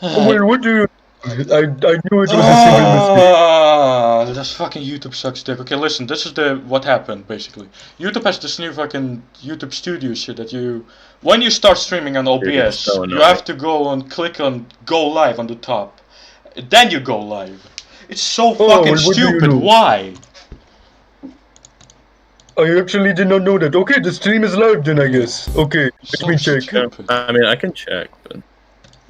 Well, what do you... I knew it was a single mistake. This fucking YouTube sucks dick. Okay, listen, this is what happened basically. YouTube has this new fucking YouTube Studio shit that when you start streaming on OBS, so you have to go and click on go live on the top. Then you go live. It's so fucking well, what do you stupid. do? Why? I actually did not know that. Okay, the stream is live then, I guess. Okay, let me check. Stupid. I mean, I can check, but...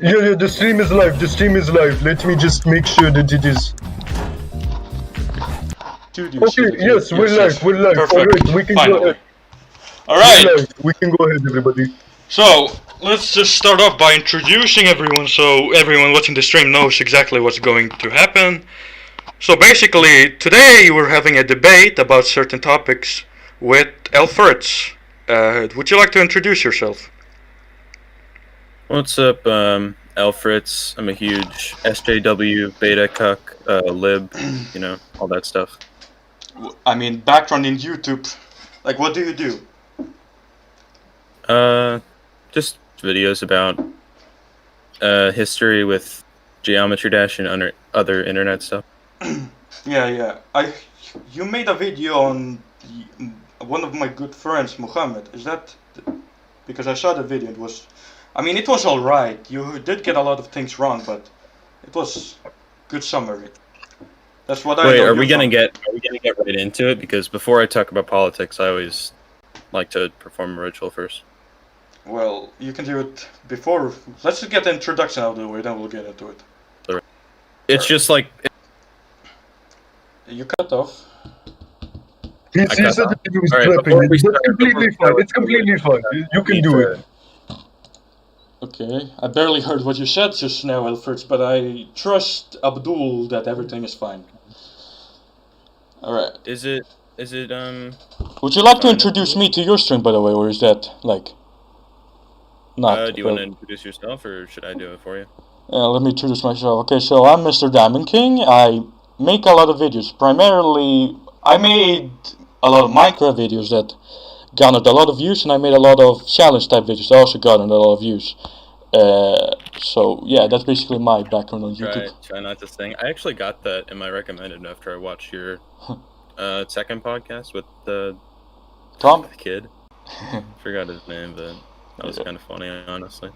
Yeah, the stream is live. The stream is live. Let me just make sure that it is. Studio Okay, shit. yes, we're live. We're live. Perfect. Alright, we can go Finally. ahead. Alright. We're live. We can go ahead, everybody. So, let's just start off by introducing everyone so everyone watching the stream knows exactly what's going to happen. So basically, today we're having a debate about certain topics with Lfritz. Would you like to introduce yourself? What's up, Lfritz? I'm a huge SJW, beta cuck, lib, you know, all that stuff. I mean, background in YouTube. Like, what do you do? Just videos about history with Geometry Dash and other internet stuff. Yeah. You made a video on one of my good friends, Mohammed. Is that... Because I saw the video, it was alright. You did get a lot of things wrong, but it was good summary. That's what I know. Wait, are we gonna get right into it? Because before I talk about politics, I always like to perform a ritual first. Well, you can do it before. Let's just get the introduction out of the way, then we'll get into it. It's just like... You cut off. He said that he was Alright, prepping. before we It's start- completely fine. It's completely fine. You can do it. Okay, I barely heard what you said just now, Lfritz, but I trust Abdul that everything is fine. Alright. Is it, Would you like to introduce me to your stream, by the way, or is that, like... Not... do you want to introduce yourself, or should I do it for you? let me introduce myself. Okay, so I'm MisterDiamondKing. I make a lot of videos. Primarily, I made a lot of Minecraft videos that garnered a lot of views, and I made a lot of challenge type videos that also garnered a lot of views. So yeah, that's basically my background on YouTube. Try not to sing. I actually got that in my recommended after I watched your second podcast with the Tom? kid. Forgot his name, but that was kind of funny, honestly.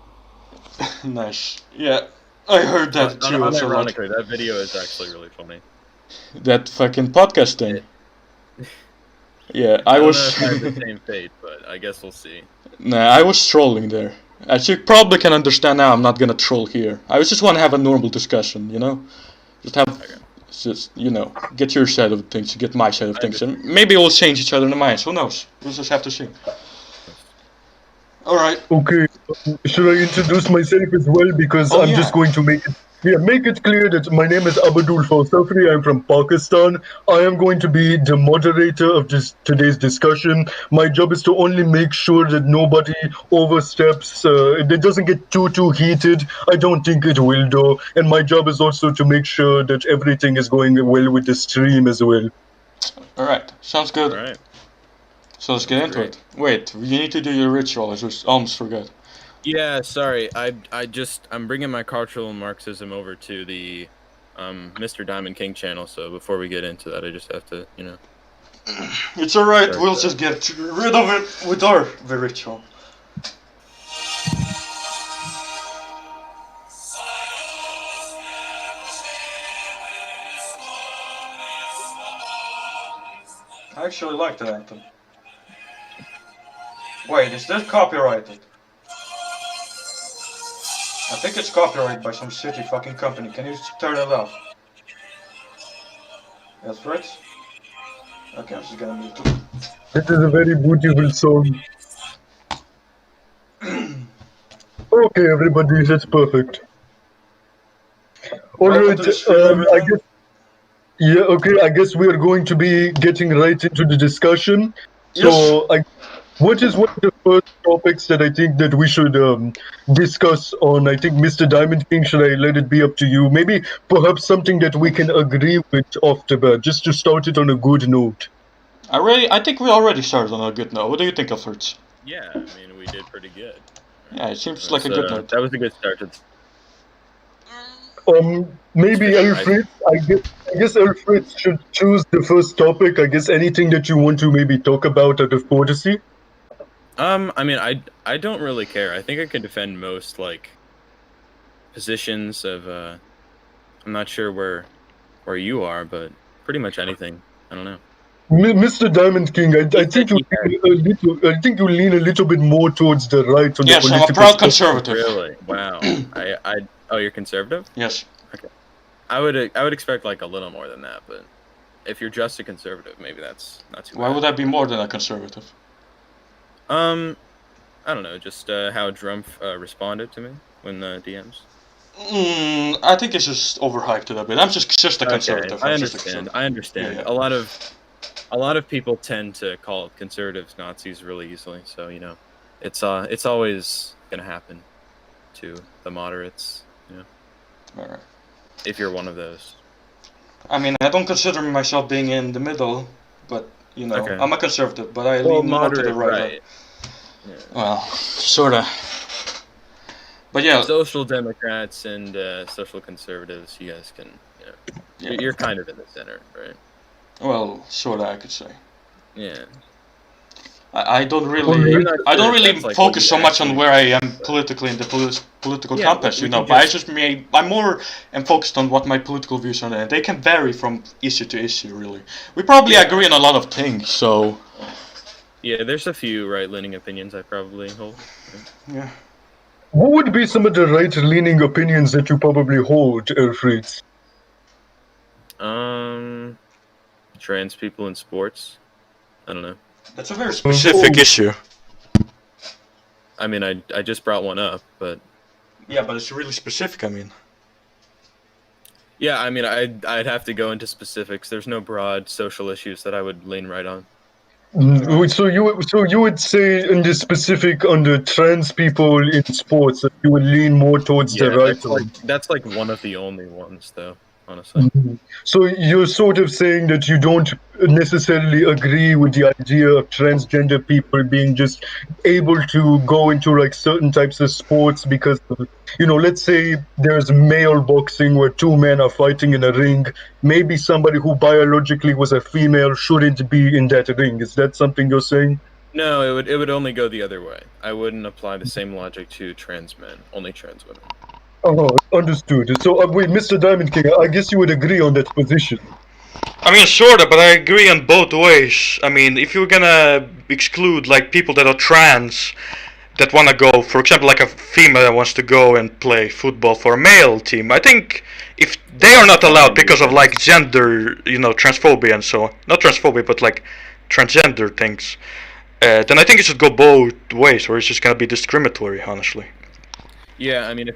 Nice. Yeah, I heard that too. Unironically, that video is actually really funny. That fucking podcast thing. Yeah, I don't was. know if I have the same fate, but I guess we'll see. Nah, I was trolling there. As you probably can understand now, I'm not gonna troll here. I just want to have a normal discussion, you know? Just get your side of things, get my side of things, and maybe we'll change each other in the minds. Who knows? We'll just have to see. Alright. Okay, should I introduce myself as well? Because I'm just going to make it clear that my name is Abdul Fawsafri. I'm from Pakistan. I am going to be the moderator of today's discussion. My job is to only make sure that nobody oversteps. It doesn't get too heated. I don't think it will though. And my job is also to make sure that everything is going well with the stream as well. Alright, sounds good. Alright. So let's get into it. Wait, you need to do your ritual. I just almost forgot. Yeah, sorry. I'm bringing my cultural Marxism over to the MisterDiamondKing channel. So before we get into that, I just have to, you know. It's alright. We'll just get rid of it with our ritual. I actually like that anthem. Wait, is this copyrighted? I think it's copyrighted by some shitty fucking company. Can you turn it off? That's right. Okay, I'm just gonna mute it. It is a very beautiful song. Okay, everybody, that's perfect. Alright, I guess... Yeah, okay, I guess we are going to be getting right into the discussion. So, what is one of the first topics that I think that we should discuss on? I think MisterDiamondKing, should I let it be up to you? Maybe perhaps something that we can agree with off the bat, just to start it on a good note. I think we already started on a good note. What do you think, Lfritz? Yeah, I mean, we did pretty good. Yeah, it seems like a good note. That was a good start. Maybe Fair. Lfritz. I guess Lfritz should choose the first topic. I guess anything that you want to maybe talk about out of courtesy. I mean, I don't really care. I think I can defend most like positions of. I'm not sure where you are, but pretty much anything. I don't know. Mr. Diamond King, I think you I think you lean a little bit more towards the right on Yes, the I'm a political proud spectrum. conservative. Really? Wow. Oh, you're conservative? Yes. Okay. I would expect like a little more than that, but if you're just a conservative, maybe that's not too bad. Why would I be more than a conservative? I don't know, just how Drumpf responded to me when the DMs. I think it's just overhyped a bit. I'm just a conservative. Okay, I understand. I understand. Yeah. A lot of people tend to call conservatives Nazis really easily, so you know, it's always gonna happen to the moderates, you know. Alright. If you're one of those. I mean, I don't consider myself being in the middle, but you know, Okay. I'm a conservative, but I lean more to the moderate, right. Yeah. Well, sorta. But yeah, Social Democrats and social conservatives, you guys can, you know, Yeah. you're kind of in the center, right? well, sorta, I could say. Yeah. I don't Well, you're really, not I don't sure if really that's, like, focus what so you much on actually where I am politically in the political Yeah, compass, we you know. can But just- I'm more focused on what my political views are, and they can vary from issue to issue, really. We probably agree on a lot of things, so Yeah, there's a few right-leaning opinions I probably hold. yeah. What would be some of the right-leaning opinions that you probably hold, Lfritz? Trans people in sports. I don't know. That's a very specific issue. I mean, I just brought one up, but Yeah, but it's really specific. I mean, yeah, I mean, I'd have to go into specifics. There's no broad social issues that I would lean right on. So you would say in the specific on the trans people in sports that you would lean more towards the Yeah, right. that's like one of the only ones, though. Honestly. So you're sort of saying that you don't necessarily agree with the idea of transgender people being just able to go into like certain types of sports because, you know, let's say there's male boxing where two men are fighting in a ring. Maybe somebody who biologically was a female shouldn't be in that ring. Is that something you're saying? No, it would only go the other way. I wouldn't apply the same logic to trans men, only trans women. Oh, understood. So wait, Mr. Diamond King, I guess you would agree on that position. I mean, sorta, but I agree on both ways. I mean, if you're gonna exclude like people that are trans that wanna go, for example, like a female that wants to go and play football for a male team, I think if they are not allowed because of like gender, you know, transphobia and so on, not transphobia, but like transgender things, then I think it should go both ways, or it's just gonna be discriminatory, honestly. Yeah, I mean,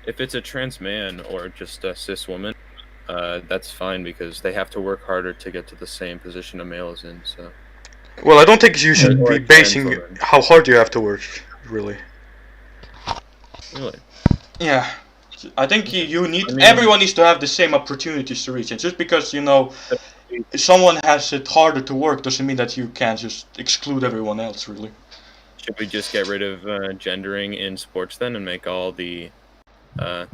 if it's a trans man or just a cis woman, that's fine because they have to work harder to get to the same position a male is in. So. Well, I don't think you should Or be a trans basing woman. how hard you have to work, really. Really. Yeah, I think you need. I mean- Everyone needs to have the same opportunities to reach it. Just because you know someone has it harder to work doesn't mean that you can't just exclude everyone else. Really. Should we just get rid of gendering in sports then and make all the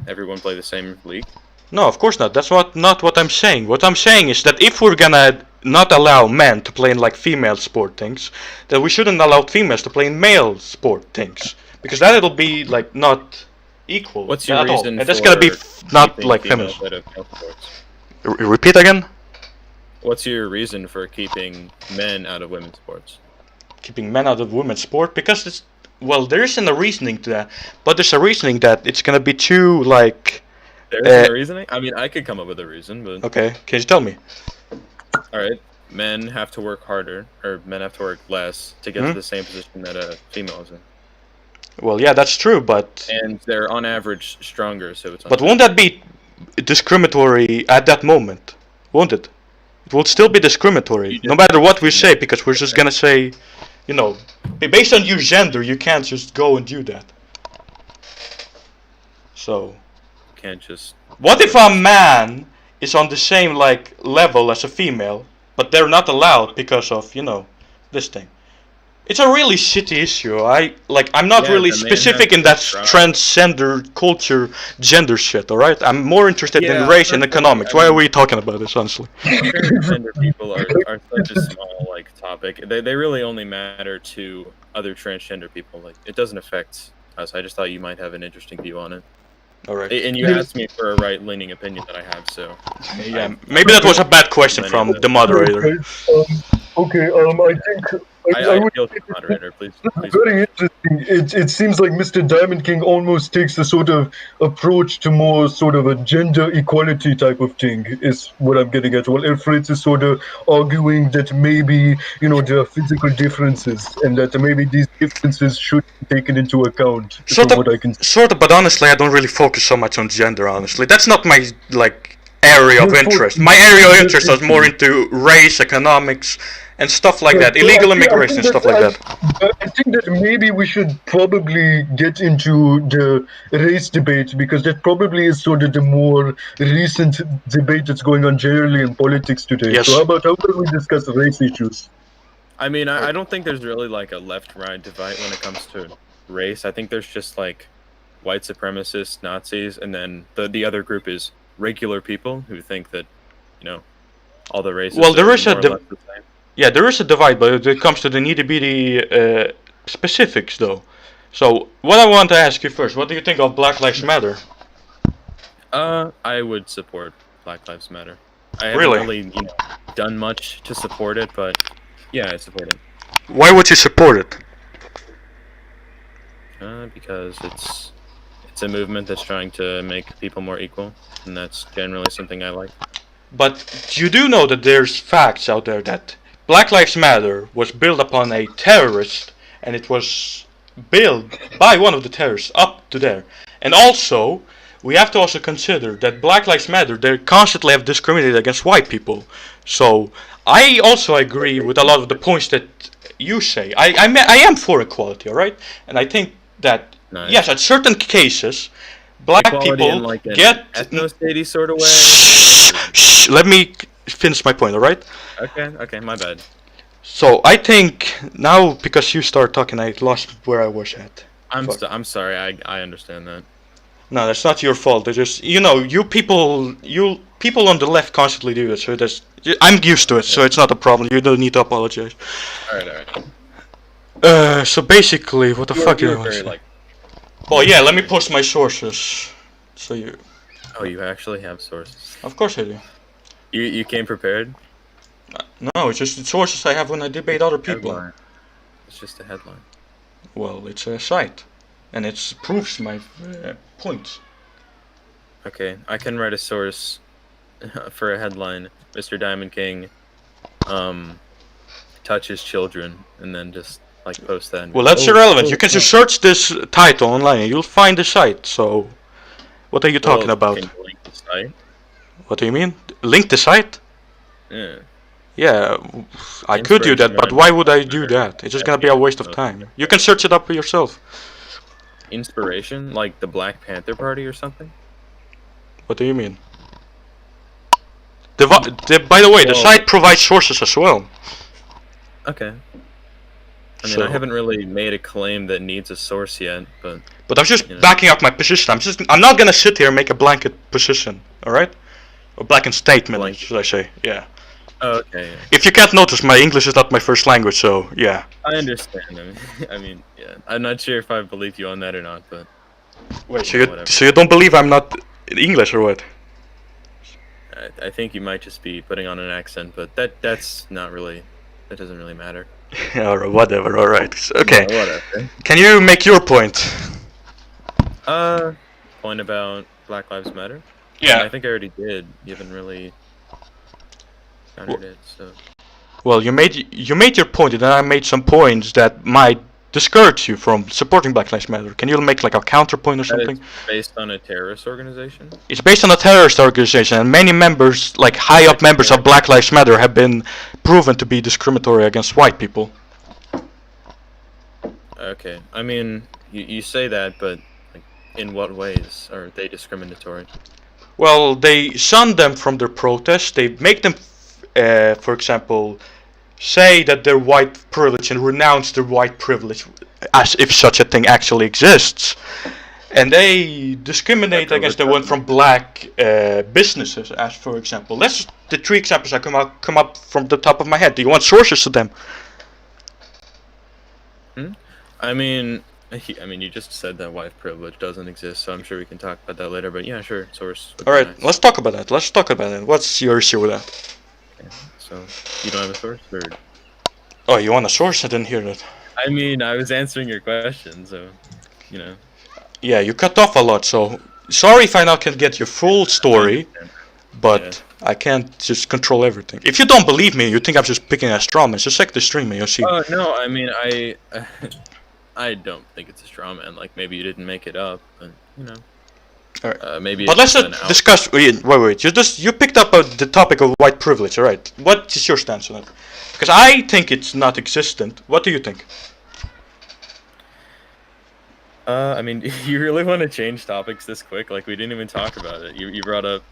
everyone play the same league? No, of course not. That's not what I'm saying. What I'm saying is that if we're gonna not allow men to play in like female sport things, then we shouldn't allow females to play in male sport things because that it'll be like not equal. What's your at all. reason And that's gonna be for not keeping like females feminist. out of male sports? Repeat again. What's your reason for keeping men out of women's sports? Keeping men out of women's sport because it's well, there isn't a reasoning to that, but there's a reasoning that it's gonna be too like. There's no reasoning? I mean, I could come up with a reason, but Okay, can you tell me? alright. Men have to work harder, or men have to work less to get to the same position that a female is in. Well, yeah, that's true, but And they're on average stronger, so it's but won't that be discriminatory at that moment? Won't it? It will still be discriminatory, no matter what we say, because we're just gonna say, you know, based on your gender, you can't just go and do that. So, can't just what if a man is on the same like level as a female, but they're not allowed because of, you know, this thing? It's a really shitty issue. I'm not Yeah, really the man specific has in to that try. transgender culture, gender shit. All right, I'm more interested in Yeah, race and personally, economics. I Why are mean, we talking about this, honestly? transgender people are such a small like topic. They really only matter to other transgender people. Like it doesn't affect us. I just thought you might have an interesting view on it. All right. And you Yes. asked me for a right-leaning opinion that I have, so Yeah, maybe that was a bad question Many from of the those. moderator. Okay, I think I I would. appeal to the moderator, please. Very interesting. It seems like Mr. Diamond King almost takes a sort of approach to more sort of a gender equality type of thing, is what I'm getting at. Well, Lfritz is sort of arguing that maybe, there are physical differences and that maybe these differences should be taken into account, Sort from of, what I can see. sort of, but honestly, I don't really focus so much on gender. Honestly, that's not my area of Just for- interest. My area of just interest is for- more into race, economics, and stuff like that. So Illegal I immigration and think stuff like that. I think that maybe we should probably get into the race debate because that probably is sort of the more recent debate that's going on generally in politics today. Yes. So how about we discuss race issues? I mean, I don't think there's really like a left-right divide when it comes to race. I think there's just like white supremacists, Nazis, and then the other group is regular people who think that, all the races Well, there are is a more or less the same. Yeah, there is a divide, but when it comes to the nitty-bitty specifics, though. So, what I want to ask you first, what do you think of Black Lives Matter? I would support Black Lives Matter. I haven't Really? really, done much to support it, but yeah, I support it. Why would you support it? Because it's a movement that's trying to make people more equal, and that's generally something I like. But you do know that there's facts out there that Black Lives Matter was built upon a terrorist, and it was built by one of the terrorists up to there. And also, we have to also consider that Black Lives Matter, they constantly have discriminated against white people. So, I also agree with a lot of the points that you say. I am for equality, alright? And I think that, Nice. yes, at certain cases, black Equality people in like an get... ethno-statey sort of way. Shh, let me finish my point, alright? Okay, my bad. So I think now, because you start talking, I lost where I was at. I'm sorry. I understand that. No, that's not your fault. It's just you people on the left constantly do it. So I'm used to it. So it's not a problem. You don't need to apologize. All right. So basically, what the fuck You did I were want to very say? like. Oh yeah, let me post my sources. So you, Oh, you actually have sources. of course I do. You came prepared. No, it's just the sources I have when I debate other people. Headline. It's just a headline. Well, it's a site, and it proves my points. Okay, I can write a source for a headline. Mr. Diamond King, touches children, and then just like post that. Well, that's irrelevant. You can just search this title online and you'll find the site. So, what are you talking about? Can you link the site? What do you mean? Link the site? Yeah. Yeah, I could do that, but why would I do that? It's just gonna be a waste of time. You can search it up yourself. Inspiration, like the Black Panther Party or something. What do you mean? By the way, the site provides sources as well. Okay. I mean, So- I haven't really made a claim that needs a source yet, but But I'm just backing up my position. I'm not gonna sit here and make a blanket position, alright? Or blanket statement, Blanket. should I say, yeah. oh, okay. Yeah. If you can't notice, my English is not my first language, so yeah. I understand. I mean, yeah. I'm not sure if I believe you on that or not, but Wait, whatever. so you don't believe I'm not English or what? I think you might just be putting on an accent, but that's not really. That doesn't really matter. Or whatever, alright. Okay. Yeah, whatever. Can you make your point? Point about Black Lives Matter. Yeah. I think I already did. You haven't really countered it, so. Well, you made your point, and then I made some points that might discourage you from supporting Black Lives Matter. Can you make like a counterpoint or That something? it's based on a terrorist organization. It's based on a terrorist organization, and many members, like high up members of Black Lives Matter, have been proven to be discriminatory against white people. Okay. I mean, you say that, but like, in what ways are they discriminatory? Well, they shun them from their protests. They make them, for example, say that they're white privilege and renounce their white privilege as if such a thing actually exists. And they discriminate against the one from black businesses, as for example. That's the 3 examples that come up from the top of my head. Do you want sources to them? I mean, you just said that white privilege doesn't exist, so I'm sure we can talk about that later. But yeah, sure, source. Alright, nice. Let's talk about that. What's your issue with that? Okay, so, you don't have a source? Or... Oh, you want a source? I didn't hear that. I mean, I was answering your question, so, you know. Yeah, you cut off a lot, so sorry if I now can't get your full story, but yeah. I can't just control everything. If you don't believe me, you think I'm just picking a straw man, just check the stream and you'll see. Oh, no, I mean, I don't think it's a straw man. Like, maybe you didn't make it up, but, you know. Alright. Maybe. But let's not discuss. Wait. You picked up the topic of white privilege, alright? What is your stance on it? Because I think it's not existent. What do you think? I mean, you really want to change topics this quick? Like, we didn't even talk about it. You brought up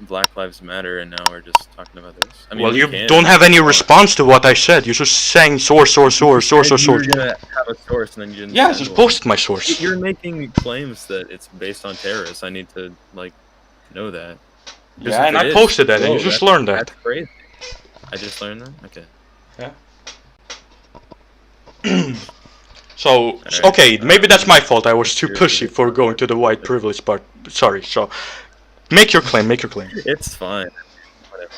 Black Lives Matter, and now we're just talking about this. I mean, well, you don't have any response to what I said. You're just saying source. You were gonna have a source, and then you didn't. Yeah, I just posted my source. You're making claims that it's based on terrorists. I need to, like, know that. Yeah, and I posted that, and you just learned that. That's crazy. I just learned that? Okay. Yeah. So, okay, maybe that's my fault. I was too pushy for going to the white privilege part. Sorry, so... Make your claim. It's fine. Whatever.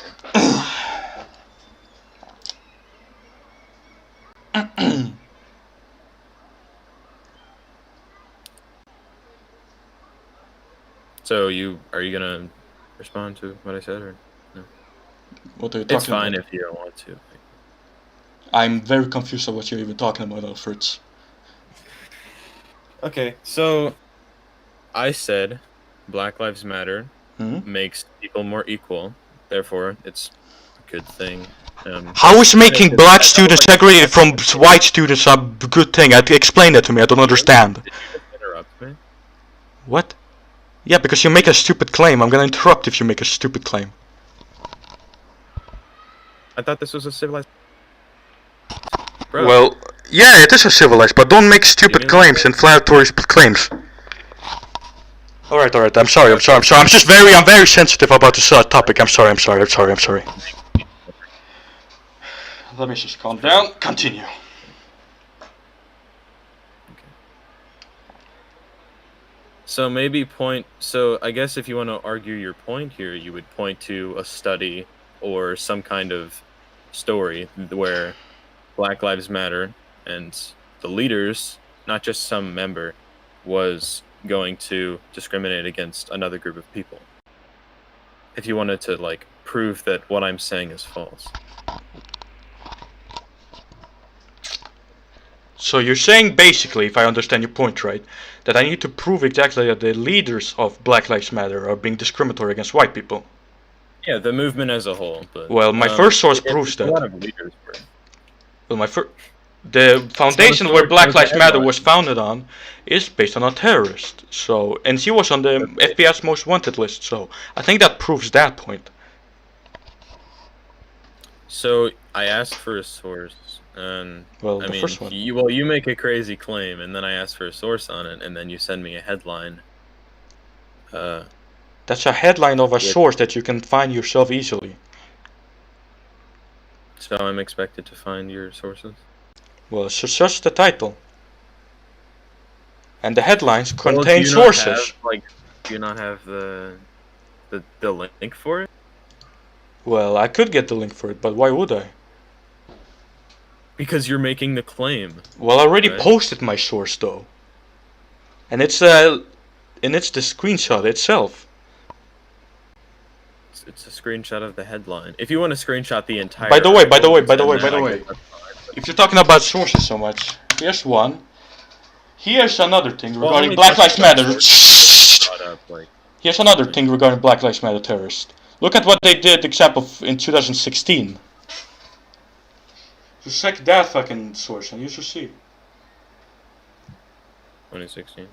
So, are you gonna respond to what I said, or no? What are you talking about? It's fine if you don't want to. I'm very confused of what you're even talking about, Lfritz. Okay, so I said Black Lives Matter makes people more equal, therefore it's a good thing. How is making black students segregated from white students a good thing? Explain that to me, I don't understand. Did you just interrupt me? What? Yeah, because you make a stupid claim. I'm gonna interrupt if you make a stupid claim. I thought this was a civilized... Bro. Well, yeah, it is a civilized, but don't make stupid claims, inflammatory claims. Alright, I'm sorry. I'm very sensitive about this topic. I'm sorry. Let me just calm down. Continue. So I guess if you want to argue your point here, you would point to a study or some kind of story where Black Lives Matter and the leaders, not just some member, was going to discriminate against another group of people. If you wanted to, like, prove that what I'm saying is false. So you're saying basically, if I understand your point right, that I need to prove exactly that the leaders of Black Lives Matter are being discriminatory against white people. Yeah, the movement as a whole. But, well, my first source proves that. A lot of leaders were. Well, the foundation where Black Lives Matter was founded on is based on a terrorist. So, and she was on the FBI's most wanted list. So, I think that proves that point. So, I asked for a source, and well, first one. You make a crazy claim, and then I asked for a source on it, and then you send me a headline. That's a headline of a source that you can find yourself easily. So I'm expected to find your sources? Well, search the title. And the headlines contain sources. Do you not have the link for it? Well, I could get the link for it, but why would I? Because you're making the claim. Well, I already posted my source though. And it's the screenshot itself. It's a screenshot of the headline. If you want to screenshot the entire... By the way, if you're talking about sources so much, here's one. Here's another thing regarding Black Lives Matter. Here's another thing regarding Black Lives Matter terrorists. Look at what they did, example, in 2016. Just check that fucking source and you should see. 2016?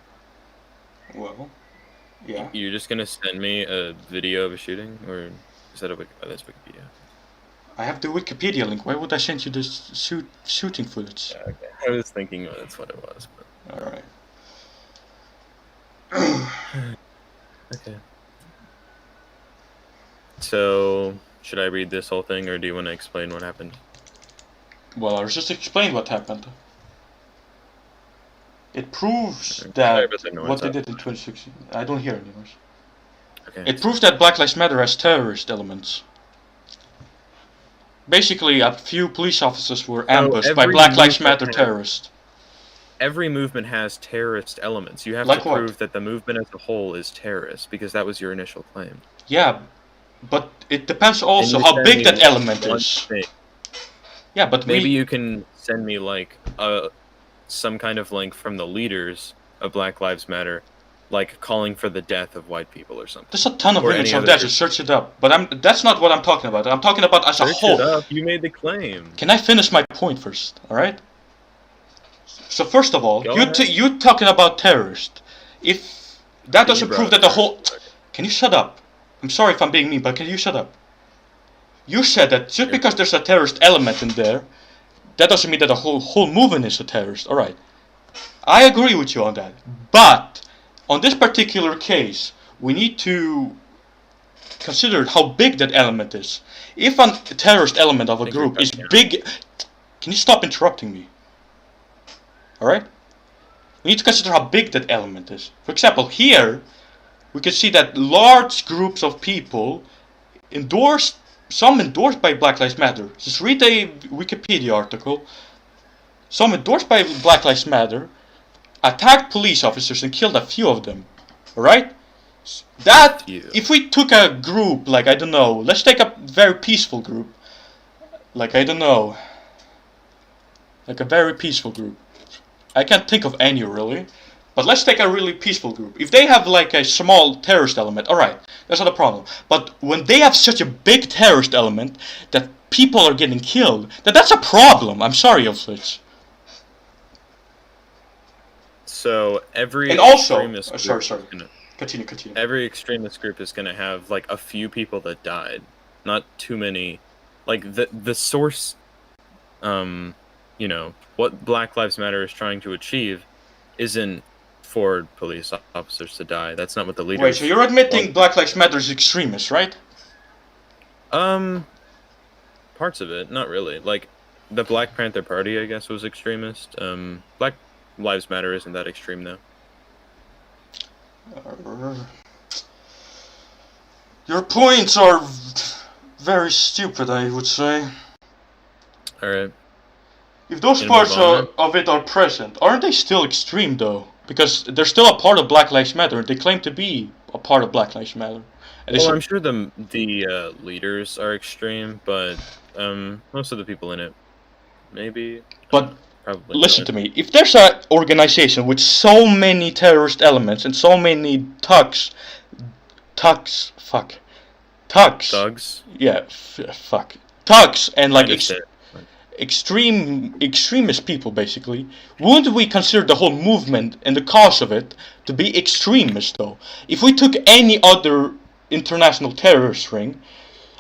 Well... yeah. You're just gonna send me a video of a shooting, or is that that's Wikipedia? I have the Wikipedia link. Why would I send you this shooting footage? Yeah, okay. I was thinking that's what it was. But... Alright. Okay. So, should I read this whole thing, or do you want to explain what happened? Well, I'll just explain what happened. It proves that what they did in 2016. I don't hear anymore. Okay. It proves that Black Lives Matter has terrorist elements. Basically, a few police officers were ambushed by Black Lives Matter terrorists. Every movement has terrorist elements. You have Like to what? prove that the movement as a whole is terrorist, because that was your initial claim. Yeah, but it depends also how big that element is. Thing. Yeah, but maybe you can send me like some kind of link from the leaders of Black Lives Matter, like calling for the death of white people or something. There's a ton of links of that. Just search it up. But that's not what I'm talking about. I'm talking about as a whole. Search it up. You made the claim. Can I finish my point first? All right. So first of all, you talking about terrorists. If that doesn't prove that the whole... Can you shut up? I'm sorry if I'm being mean, but can you shut up? You said that just because there's a terrorist element in there, that doesn't mean that the whole movement is a terrorist. Alright. I agree with you on that. But, on this particular case, we need to consider how big that element is. If a terrorist element of a group is big... Can you stop interrupting me? Alright? We need to consider how big that element is. For example, here, we can see that large groups of people some endorsed by Black Lives Matter. Just read a Wikipedia article. Some endorsed by Black Lives Matter attacked police officers and killed a few of them. Alright? That, if we took a group, like, I don't know, let's take a very peaceful group. Like, I don't know. Like a very peaceful group. I can't think of any really. But let's take a really peaceful group. If they have like a small terrorist element, alright, that's not a problem. But when they have such a big terrorist element that people are getting killed, that's a problem. I'm sorry, Lfritz. So every extremist group Continue. Every extremist group is going to have like a few people that died, not too many. Like the source, you know, what Black Lives Matter is trying to achieve isn't for police officers to die. That's not what the leaders... Wait, so you're admitting Black Lives Matter is extremist, right? Parts of it, not really. Like, the Black Panther Party, I guess, was extremist. Black Lives Matter isn't that extreme, though. Your points are very stupid, I would say. Alright. If those parts of it are present, aren't they still extreme, though? Because they're still a part of Black Lives Matter. They claim to be a part of Black Lives Matter. Well, I'm sure the leaders are extreme, but most of the people in it, maybe. But listen to me. If there's an organization with so many terrorist elements and so many thugs. Yeah, fuck. Thugs and like extremist people, basically. Wouldn't we consider the whole movement and the cause of it to be extremist, though? If we took any other international terrorist ring,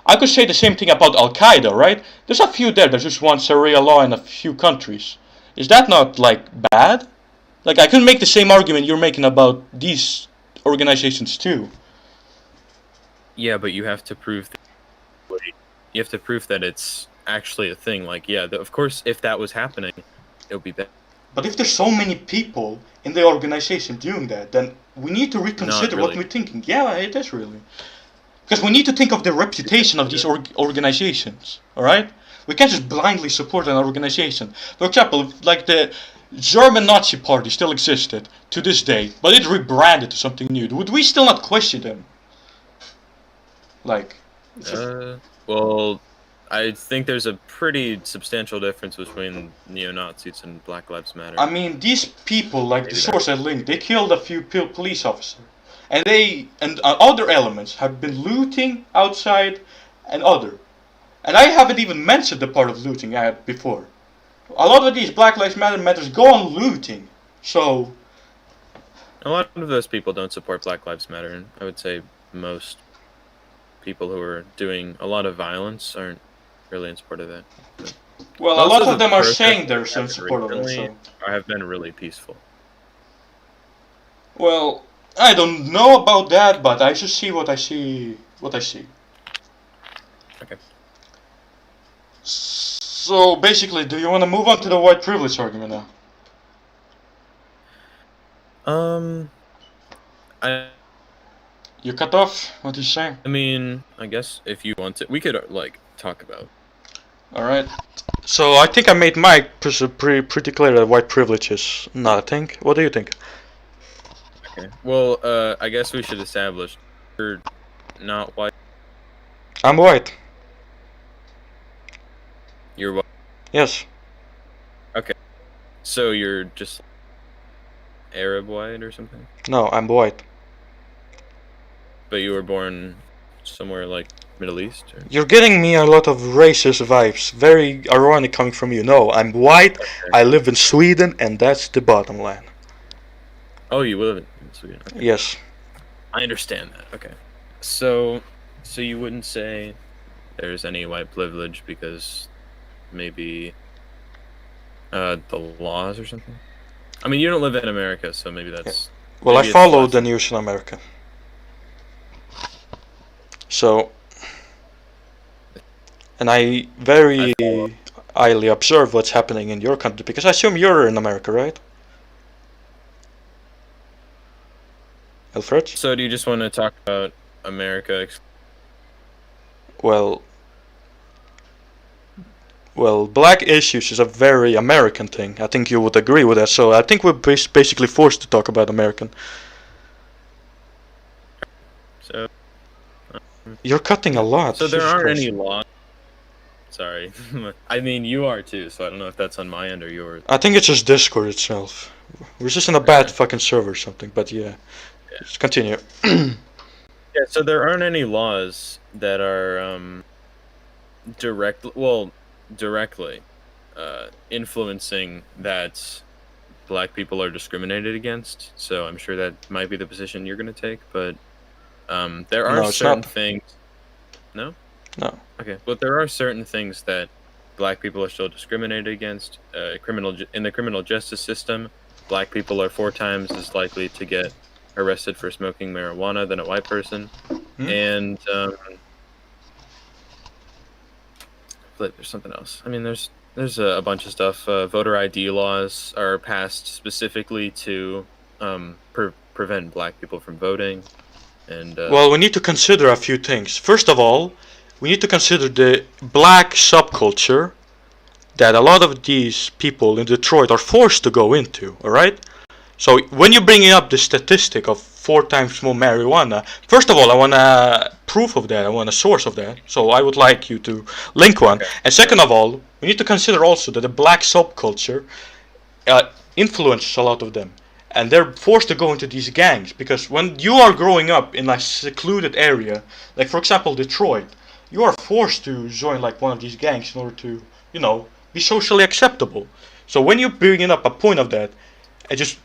I could say the same thing about Al-Qaeda, right? There's a few there that just want Sharia law in a few countries. Is that not, like, bad? Like, I can make the same argument you're making about these organizations, too. Yeah, but you have to prove that it's actually a thing. Like, yeah, of course, if that was happening, it would be bad. But if there's so many people in the organization doing that, then we need to reconsider what we're thinking. Yeah, it is really. Because we need to think of the reputation of these organizations, alright? We can't just blindly support an organization. For example, like the German Nazi Party still existed to this day, but it rebranded to something new. Would we still not question them? Like... well... I think there's a pretty substantial difference between neo-Nazis and Black Lives Matter. I mean, these people, like the source I linked, they killed a few police officers. And other elements have been looting outside and other. And I haven't even mentioned the part of looting I had before. A lot of these Black Lives Matters go on looting. So... A lot of those people don't support Black Lives Matter, and I would say most people who are doing a lot of violence aren't really in support of that. But Well, a most lot of of the them are protests saying that they're have in happened support of it, recently so... have been really peaceful. Well, I don't know about that, but I just see what I see. What I see. Okay. So basically, do you want to move on to the white privilege argument now? I You cut off. What are you saying? mean, I guess if you want to, we could like talk about. All right. So I think I made my pretty clear that white privilege is not a thing. What do you think? Okay. Well, I guess we should establish you're not white. I'm white. You're white. Yes. Okay. So you're just Arab white or something? No, I'm white. But you were born somewhere like Middle East? Or? You're getting me a lot of racist vibes. Very ironic coming from you. No, I'm white. Okay. I live in Sweden, and that's the bottom line. Oh, you live in Sweden? Okay. Yes. I understand that. Okay. So you wouldn't say there's any white privilege because maybe the laws or something? I mean, you don't live in America, so maybe that's... Well, maybe I it's follow less. the news in America. So... And I very highly observe what's happening in your country, because I assume you're in America, right? Lfritz? So do you just want to talk about America? Well, black issues is a very American thing. I think you would agree with that. So I think we're basically forced to talk about American. So you're cutting a lot. So there aren't any laws. Sorry. I mean, you are too, so I don't know if that's on my end or yours. I think it's just Discord itself. We're just in a bad fucking server or something, but yeah. Just continue. Yeah, so there aren't any laws that are directly influencing that black people are discriminated against. So I'm sure that might be the position you're going to take, but there are certain things. No? No. Okay, but there are certain things that black people are still discriminated against. In the criminal justice system, black people are 4 times as likely to get arrested for smoking marijuana than a white person. And but there's something else. I mean, there's a bunch of stuff. Voter ID laws are passed specifically to prevent black people from voting. And well, we need to consider a few things. First of all, we need to consider the black subculture that a lot of these people in Detroit are forced to go into, alright? So when you're bringing up the statistic of 4 times more marijuana, first of all, I want a proof of that, I want a source of that, so I would like you to link one. Okay. And second of all, we need to consider also that the black subculture influences a lot of them. And they're forced to go into these gangs, because when you are growing up in a secluded area, like for example Detroit, you are forced to join like one of these gangs in order to, you know, be socially acceptable. So when you're bringing up a point of that, and just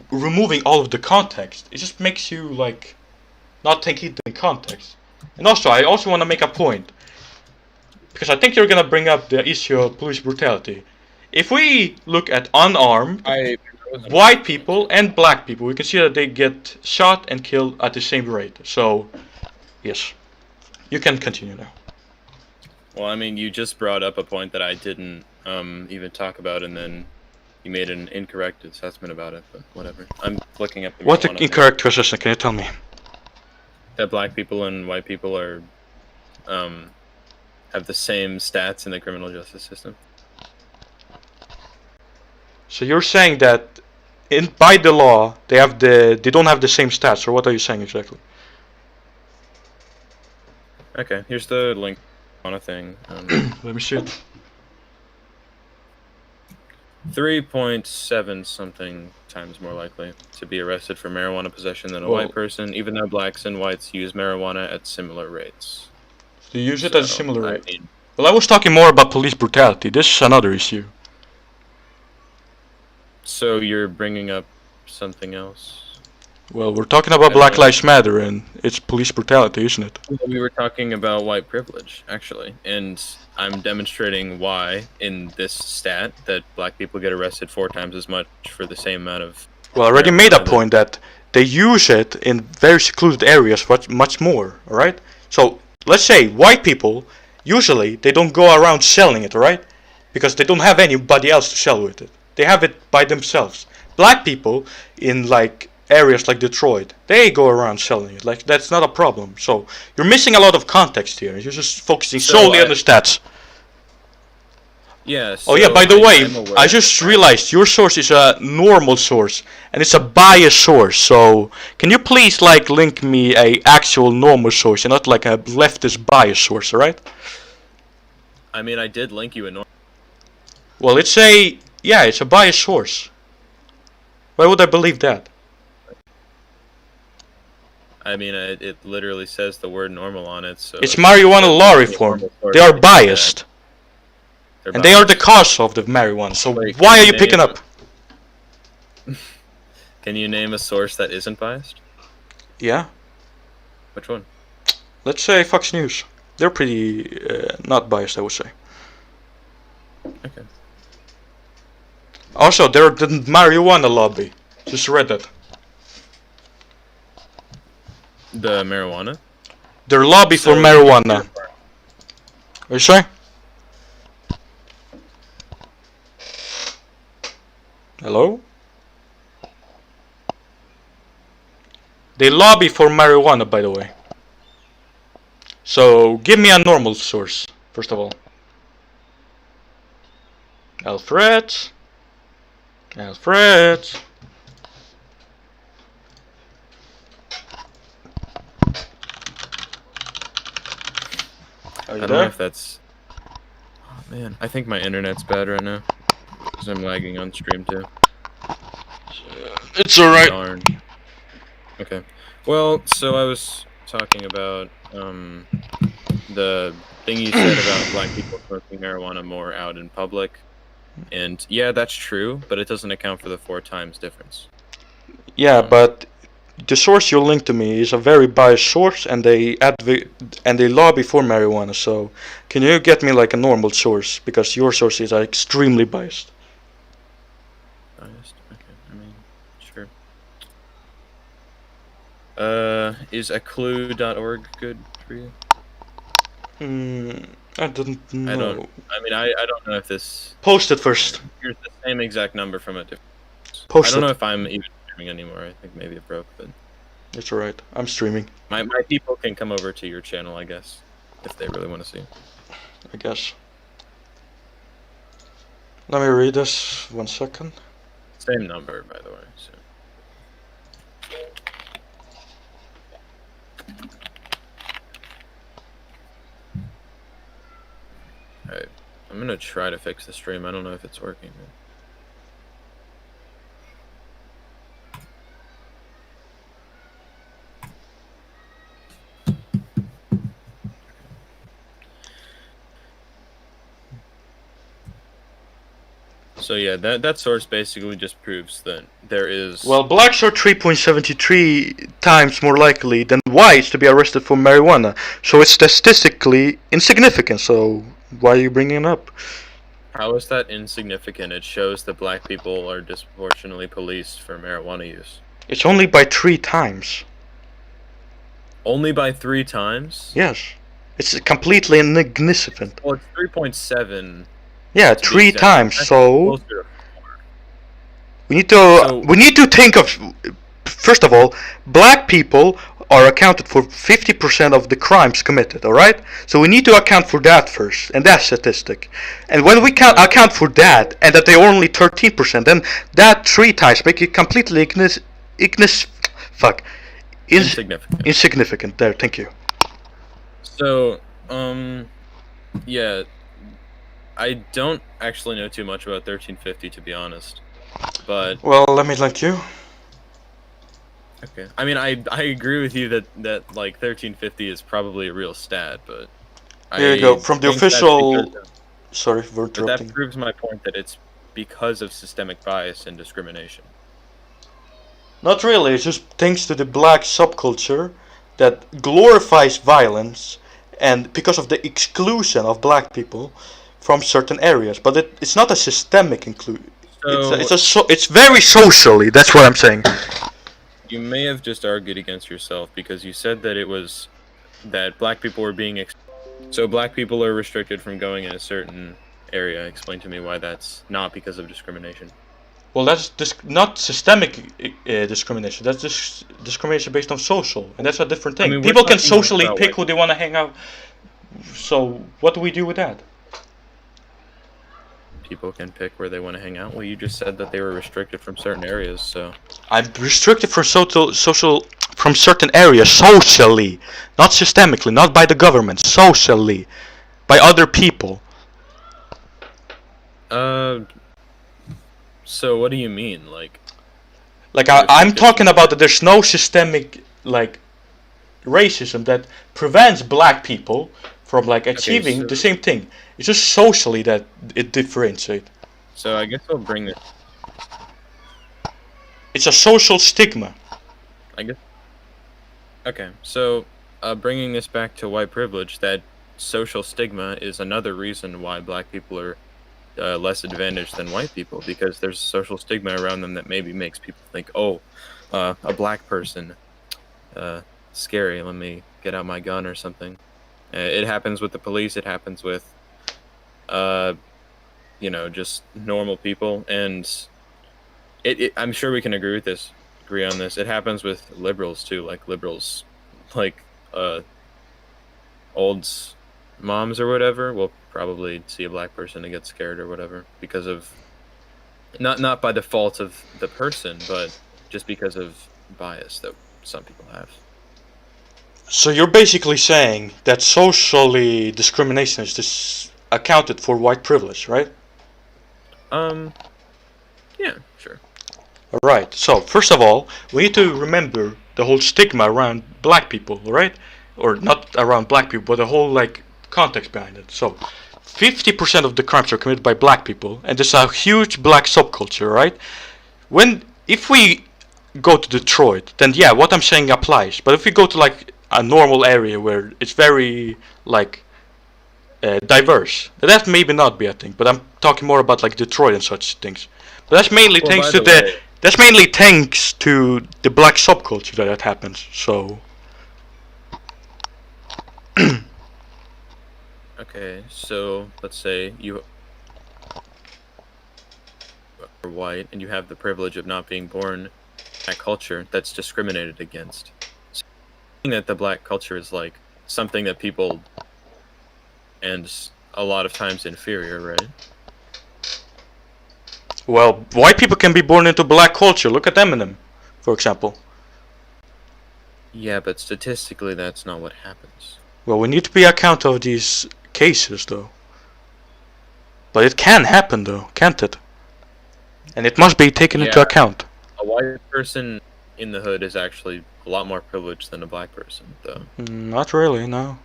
removing all of the context, it just makes you like not take it in context. And also, I also want to make a point, because I think you're gonna bring up the issue of police brutality. If we look at unarmed white people and black people, we can see that they get shot and killed at the same rate. So, yes, you can continue now. Well, I mean, you just brought up a point that I didn't even talk about, and then you made an incorrect assessment about it, but whatever. I'm looking at the what incorrect assessment? Can you tell me? That black people and white people are have the same stats in the criminal justice system. So you're saying that by the law they don't have the same stats, or what are you saying exactly? Okay, here's the link on a thing. Let me see it. 3.7 something times more likely to be arrested for marijuana possession than a white person, even though blacks and whites use marijuana at similar rates. They use it at a similar rate. Well, I was talking more about police brutality. This is another issue. So you're bringing up something else? Well, we're talking about Black Lives Matter and it's police brutality, isn't it? We were talking about white privilege, actually, and I'm demonstrating why in this stat that black people get arrested 4 times as much for the same amount of. Well, I already made a point that they use it in very secluded areas much more, alright? So, let's say white people, usually, they don't go around selling it, alright? Because they don't have anybody else to sell with it. They have it by themselves. Black people in like areas like Detroit, they go around selling it. Like, that's not a problem. So, you're missing a lot of context here. You're just focusing solely on the stats. Yeah. Oh yeah, by the way, I just realized your source is a normal source and it's a biased source. So can you please like link me a actual normal source and not like a leftist bias source, alright? I mean, I did link you a normal. Well, it's a biased source. Why would I believe that? I mean, it literally says the word normal on it. So it's marijuana law reform. They are biased. And they are the cause of the marijuana, so why are you picking up? Can you name a source that isn't biased? Yeah. Which one? Let's say Fox News. They're pretty not biased, I would say. Okay. Also, they're the marijuana lobby. Just read that. The marijuana? Their lobby for marijuana. What you say? Hello? They lobby for marijuana, by the way. So, give me a normal source, first of all. Lfritz. Lfritz. I don't know if that's... Oh, man, I think my internet's bad right now. Because I'm lagging on stream too. It's alright. Darn. Okay. Well, so I was talking about the thing you said about black people smoking marijuana more out in public. And yeah, that's true, but it doesn't account for the 4 times difference. Yeah, but the source you linked to me is a very biased source, and they lobby for marijuana. So, can you get me like a normal source? Because your source is extremely biased. Biased? Okay, I mean, sure. Is aclu.org good for you? I didn't know. I don't know if this... Post it first. Here's the same exact number from a different... Post I don't it. know if I'm even streaming anymore. I think maybe it broke, but... It's alright. I'm streaming. My people can come over to your channel, I guess, if they really want to see. I guess. Let me read this 1 second. Same number, by the way. So. Alright, I'm gonna try to fix the stream. I don't know if it's working. So yeah, that source basically just proves that there is... Well, blacks are 3.73 times more likely than whites to be arrested for marijuana, so it's statistically insignificant, so why are you bringing it up? How is that insignificant? It shows that black people are disproportionately policed for marijuana use. It's only by 3 times. Only by 3 times? Yes. It's completely insignificant. Well, it's 3.7... Yeah, 3 times. So we need to think of, first of all, black people are accounted for 50% of the crimes committed. All right, so we need to account for that first, and that statistic. And when we can account for that, and that they are only 13%, then that 3 times make it completely insignificant. Insignificant. There, thank you. So, yeah. I don't actually know too much about 1350, to be honest, but... Well, let me link you. Okay. I mean, I agree with you that like, 1350 is probably a real stat, but... Here you go, from the official... Sorry for interrupting. That proves my point that it's because of systemic bias and discrimination. Not really. It's just thanks to the black subculture that glorifies violence, and because of the exclusion of black people from certain areas. But it's not a systemic inclusion. It's very socially. That's what I'm saying. You may have just argued against yourself because you said that it was that black people were being so black people are restricted from going in a certain area. Explain to me why that's not because of discrimination. Well, that's not systemic discrimination. That's just discrimination based on social, and that's a different thing. People can socially pick who they want to hang out. So what do we do with that? People can pick where they want to hang out. Well, you just said that they were restricted from certain areas, so I'm restricted from social from certain areas socially, not systemically, not by the government, socially, by other people. So what do you mean, like I'm talking about that there's no systemic like racism that prevents black people from like achieving the same thing. It's just socially that it differentiates. So I guess I'll bring this. It's a social stigma. I guess. Okay, so bringing this back to white privilege, that social stigma is another reason why black people are less advantaged than white people, because there's a social stigma around them that maybe makes people think, oh, a black person, scary, let me get out my gun or something. It happens with the police, it happens with, just normal people, and I'm sure we can agree on this. It happens with liberals too, old moms or whatever will probably see a black person and get scared or whatever because of not by the fault of the person, but just because of bias that some people have. So you're basically saying that socially discrimination is just accounted for white privilege, right? Yeah, sure. Alright, so first of all, we need to remember the whole stigma around black people, right? Or not around black people, but the whole like context behind it. So 50% of the crimes are committed by black people, and there's a huge black subculture, right? If we go to Detroit, then yeah, what I'm saying applies. But if we go to like a normal area where it's very like diverse, that maybe not be a thing. But I'm talking more about like Detroit and such things. But that's mainly thanks to the black subculture that happens. So. Okay, so let's say you are white and you have the privilege of not being born in that culture that's discriminated against. So that the black culture is like something that people, and a lot of times inferior, right? Well, white people can be born into black culture. Look at Eminem, for example. Yeah, but statistically that's not what happens. Well, we need to be account of these cases, though. But it can happen, though, can't it? And it must be taken into account. A white person in the hood is actually a lot more privileged than a black person, though. Not really, no.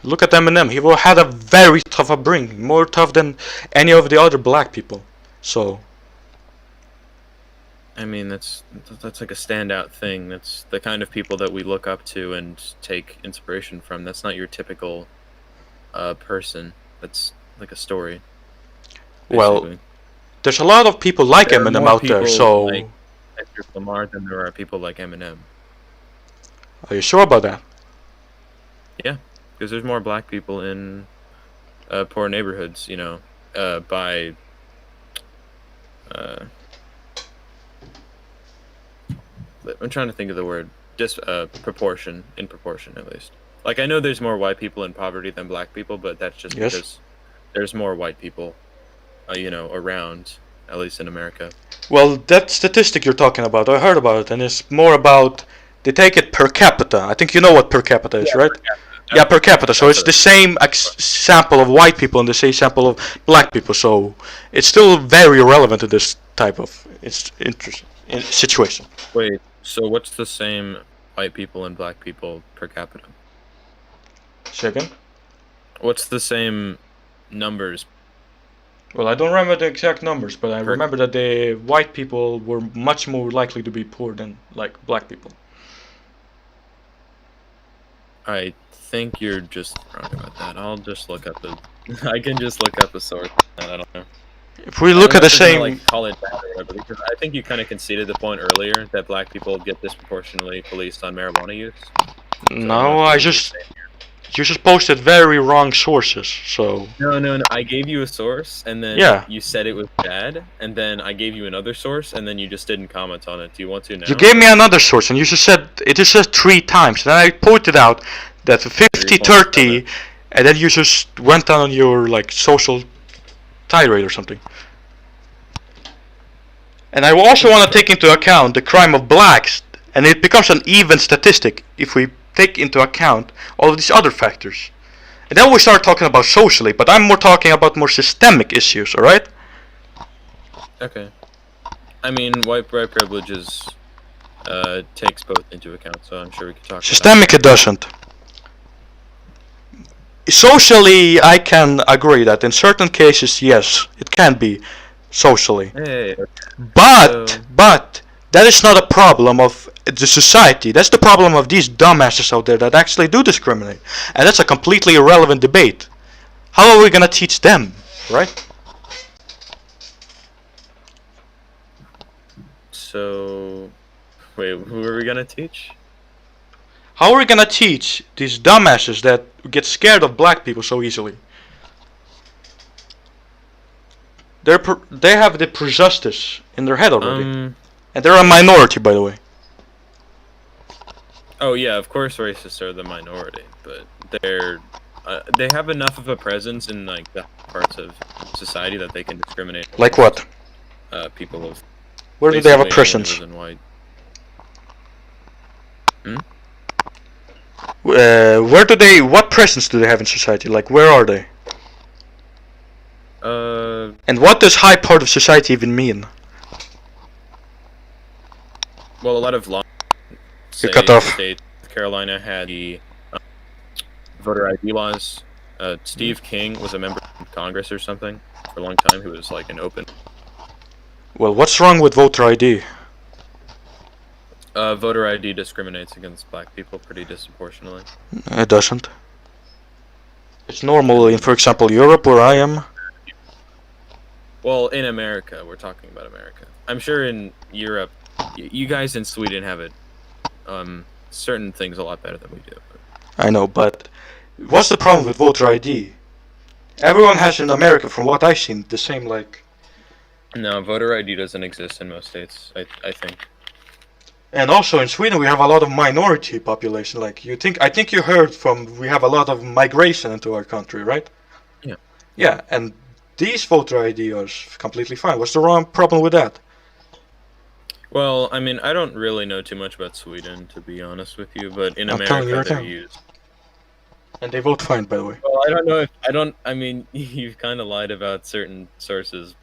Look at Eminem. He had a very tough upbringing, more tough than any of the other black people. So. I mean, that's like a standout thing. That's the kind of people that we look up to and take inspiration from. That's not your typical person. That's like a story. Basically. Well, there's a lot of people like Eminem out there, so. Like Kendrick Lamar than there are people like Eminem. Are you sure about that? Yeah, because there's more black people in poor neighborhoods, by. I'm trying to think of the word. Just proportion, in proportion at least. Like, I know there's more white people in poverty than black people, but that's just because there's more white people, around, at least in America. Well, that statistic you're talking about, I heard about it, and it's more about, they take it per capita. I think you know what per capita is, right? Yeah, per capita. So it's the same sample of white people and the same sample of black people. So it's still very relevant to this type of situation. Wait, so what's the same white people and black people per capita? Second? What's the same numbers Well, I don't remember the exact numbers, but I remember that the white people were much more likely to be poor than like black people. I think you're just wrong about that. I'll just look up the. I can just look up the source. I don't know. If we look at the same, like call it bad or whatever, because I think you kind of conceded the point earlier that black people get disproportionately policed on marijuana use. No, you just posted very wrong sources. So no. I gave you a source, and then you said it was bad, and then I gave you another source, and then you just didn't comment on it. Do you want to now? You gave me another source, and you just said it is just 3 times. Then I pointed out that 50-30, and then you just went down on your like social tirade or something. And I also want to take into account the crime of blacks, and it becomes an even statistic if we take into account all of these other factors. And then we start talking about socially, but I'm more talking about more systemic issues, alright? Okay. I mean, white privilege takes both into account, so I'm sure we can talk systemic it doesn't. Socially, I can agree that in certain cases, yes, it can be socially. Hey, okay. But that is not a problem of the society. That's the problem of these dumbasses out there that actually do discriminate. And that's a completely irrelevant debate. How are we gonna teach them, right? So, wait, who are we gonna teach? How are we gonna teach these dumbasses that get scared of black people so easily? They have the prejudice in their head already. And they're a minority, by the way. Oh yeah, of course racists are the minority, but they have enough of a presence in like the parts of society that they can discriminate. Like what? People of. Where do they have a presence? What presence do they have in society? Like, where are they? And what does high part of society even mean? Well, a lot of laws. You're cut off. North Carolina had the voter ID laws. Steve King was a member of Congress or something for a long time. Who was like an open. Well, what's wrong with voter ID? Voter ID discriminates against black people pretty disproportionately. It doesn't. It's normal in, for example, Europe, where I am. Well, in America, we're talking about America. I'm sure in Europe, you guys in Sweden have it, certain things a lot better than we do. I know, but what's the problem with voter ID? Everyone has in America, from what I've seen, the same like. No, voter ID doesn't exist in most states. I think. And also in Sweden, we have a lot of minority population. Like I think you heard from. We have a lot of migration into our country, right? Yeah. Yeah, and these voter ID are completely fine. What's the wrong problem with that? Well, I mean, I don't really know too much about Sweden, to be honest with you, but in America they're used. And they vote fine, by the way. Well, I don't know I mean, you've kind of lied about certain sources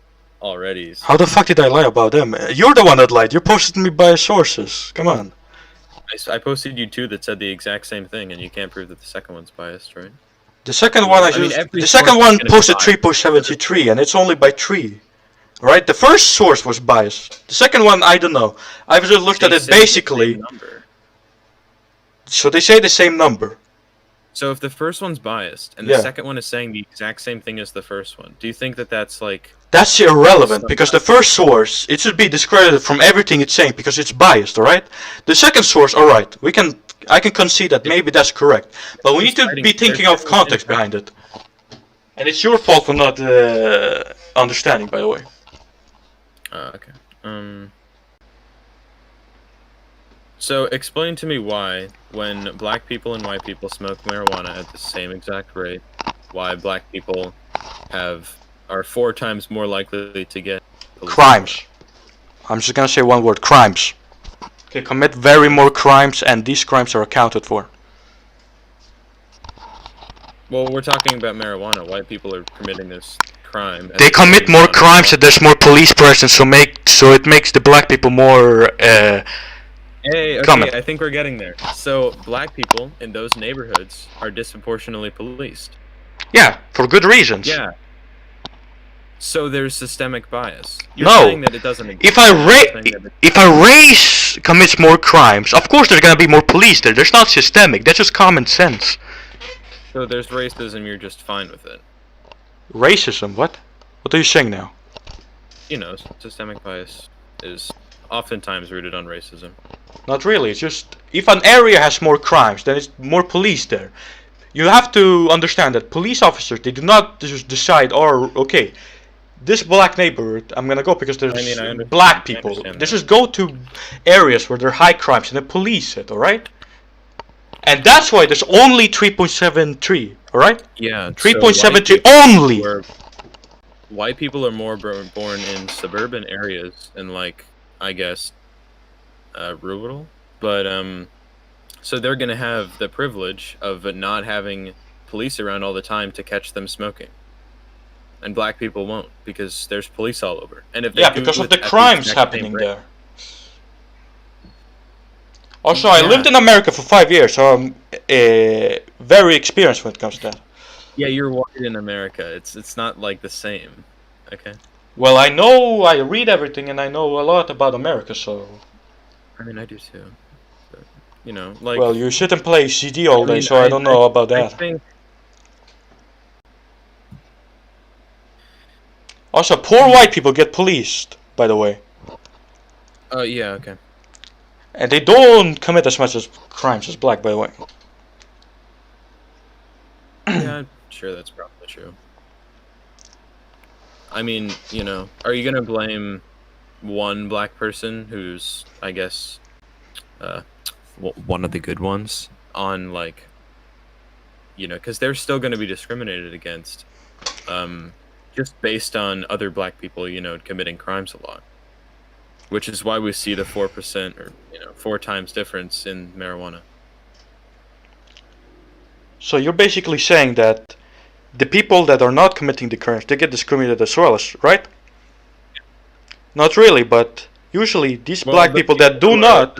already. So. How the fuck did I lie about them? You're the one that lied. You posted me by sources. Come on. I posted you 2 that said the exact same thing, and you can't prove that the second one's biased, right? The second one the second one posted 3.73, and it's only by 3. Right? The first source was biased. The second one, I don't know. I've just looked at it basically. So they say the same number. So if the first one's biased, and the second one is saying the exact same thing as the first one, do you think that that's like... That's irrelevant, because the first source, it should be discredited from everything it's saying, because it's biased, alright? The second source, alright, I can concede that maybe that's correct. But we need to be thinking of context behind it. And it's your fault for not understanding, by the way. Okay. So explain to me why, when black people and white people smoke marijuana at the same exact rate, why black people are 4 times more likely to get crimes. I'm just gonna say one word: crimes. Okay, commit very more crimes, and these crimes are accounted for. Well, we're talking about marijuana. White people are committing this crime. They commit more crimes, and there's more police presence, so it makes the black people more. Hey, okay, I think we're getting there. So, black people in those neighborhoods are disproportionately policed. Yeah, for good reasons. Yeah. So there's systemic bias. You're No. saying that it doesn't exist. If a race commits more crimes, of course there's gonna be more police there. There's not systemic. That's just common sense. So there's racism, you're just fine with it. Racism? What? What are you saying now? You know, systemic bias is oftentimes rooted on racism. Not really. It's just if an area has more crimes, then it's more police there. You have to understand that police officers, they do not just decide, oh, okay, this black neighborhood, I'm gonna go because there's black people. They just go to areas where there are high crimes and they police it, alright? And that's why there's only 3.73, alright? Yeah. 3.73 only! White people are more born in suburban areas and, like, I guess, rural. But, so they're gonna have the privilege of not having police around all the time to catch them smoking. And black people won't, because there's police all over. And if they because of the crimes happening there. Also, I lived in America for 5 years, so I'm very experienced when it comes to that. Yeah, you're white in America. It's not like the same. Okay. Well, I read everything, and I know a lot about America, so. I mean, I do too. But, you know, like. Well, you sit and play CD all day, so I don't know about that. Also, poor white people get policed, by the way. Oh, yeah, okay. And they don't commit as much as crimes as black, by the way. Yeah, I'm sure that's probably true. I mean, you know, are you gonna blame one black person who's, I guess, one of the good ones on, like, you know, because they're still gonna be discriminated against, just based on other black people, you know, committing crimes a lot. Which is why we see the 4% or, you know, 4 times difference in marijuana. So you're basically saying that the people that are not committing the crimes, they get discriminated as well, right? Not really, but usually these black people that do not...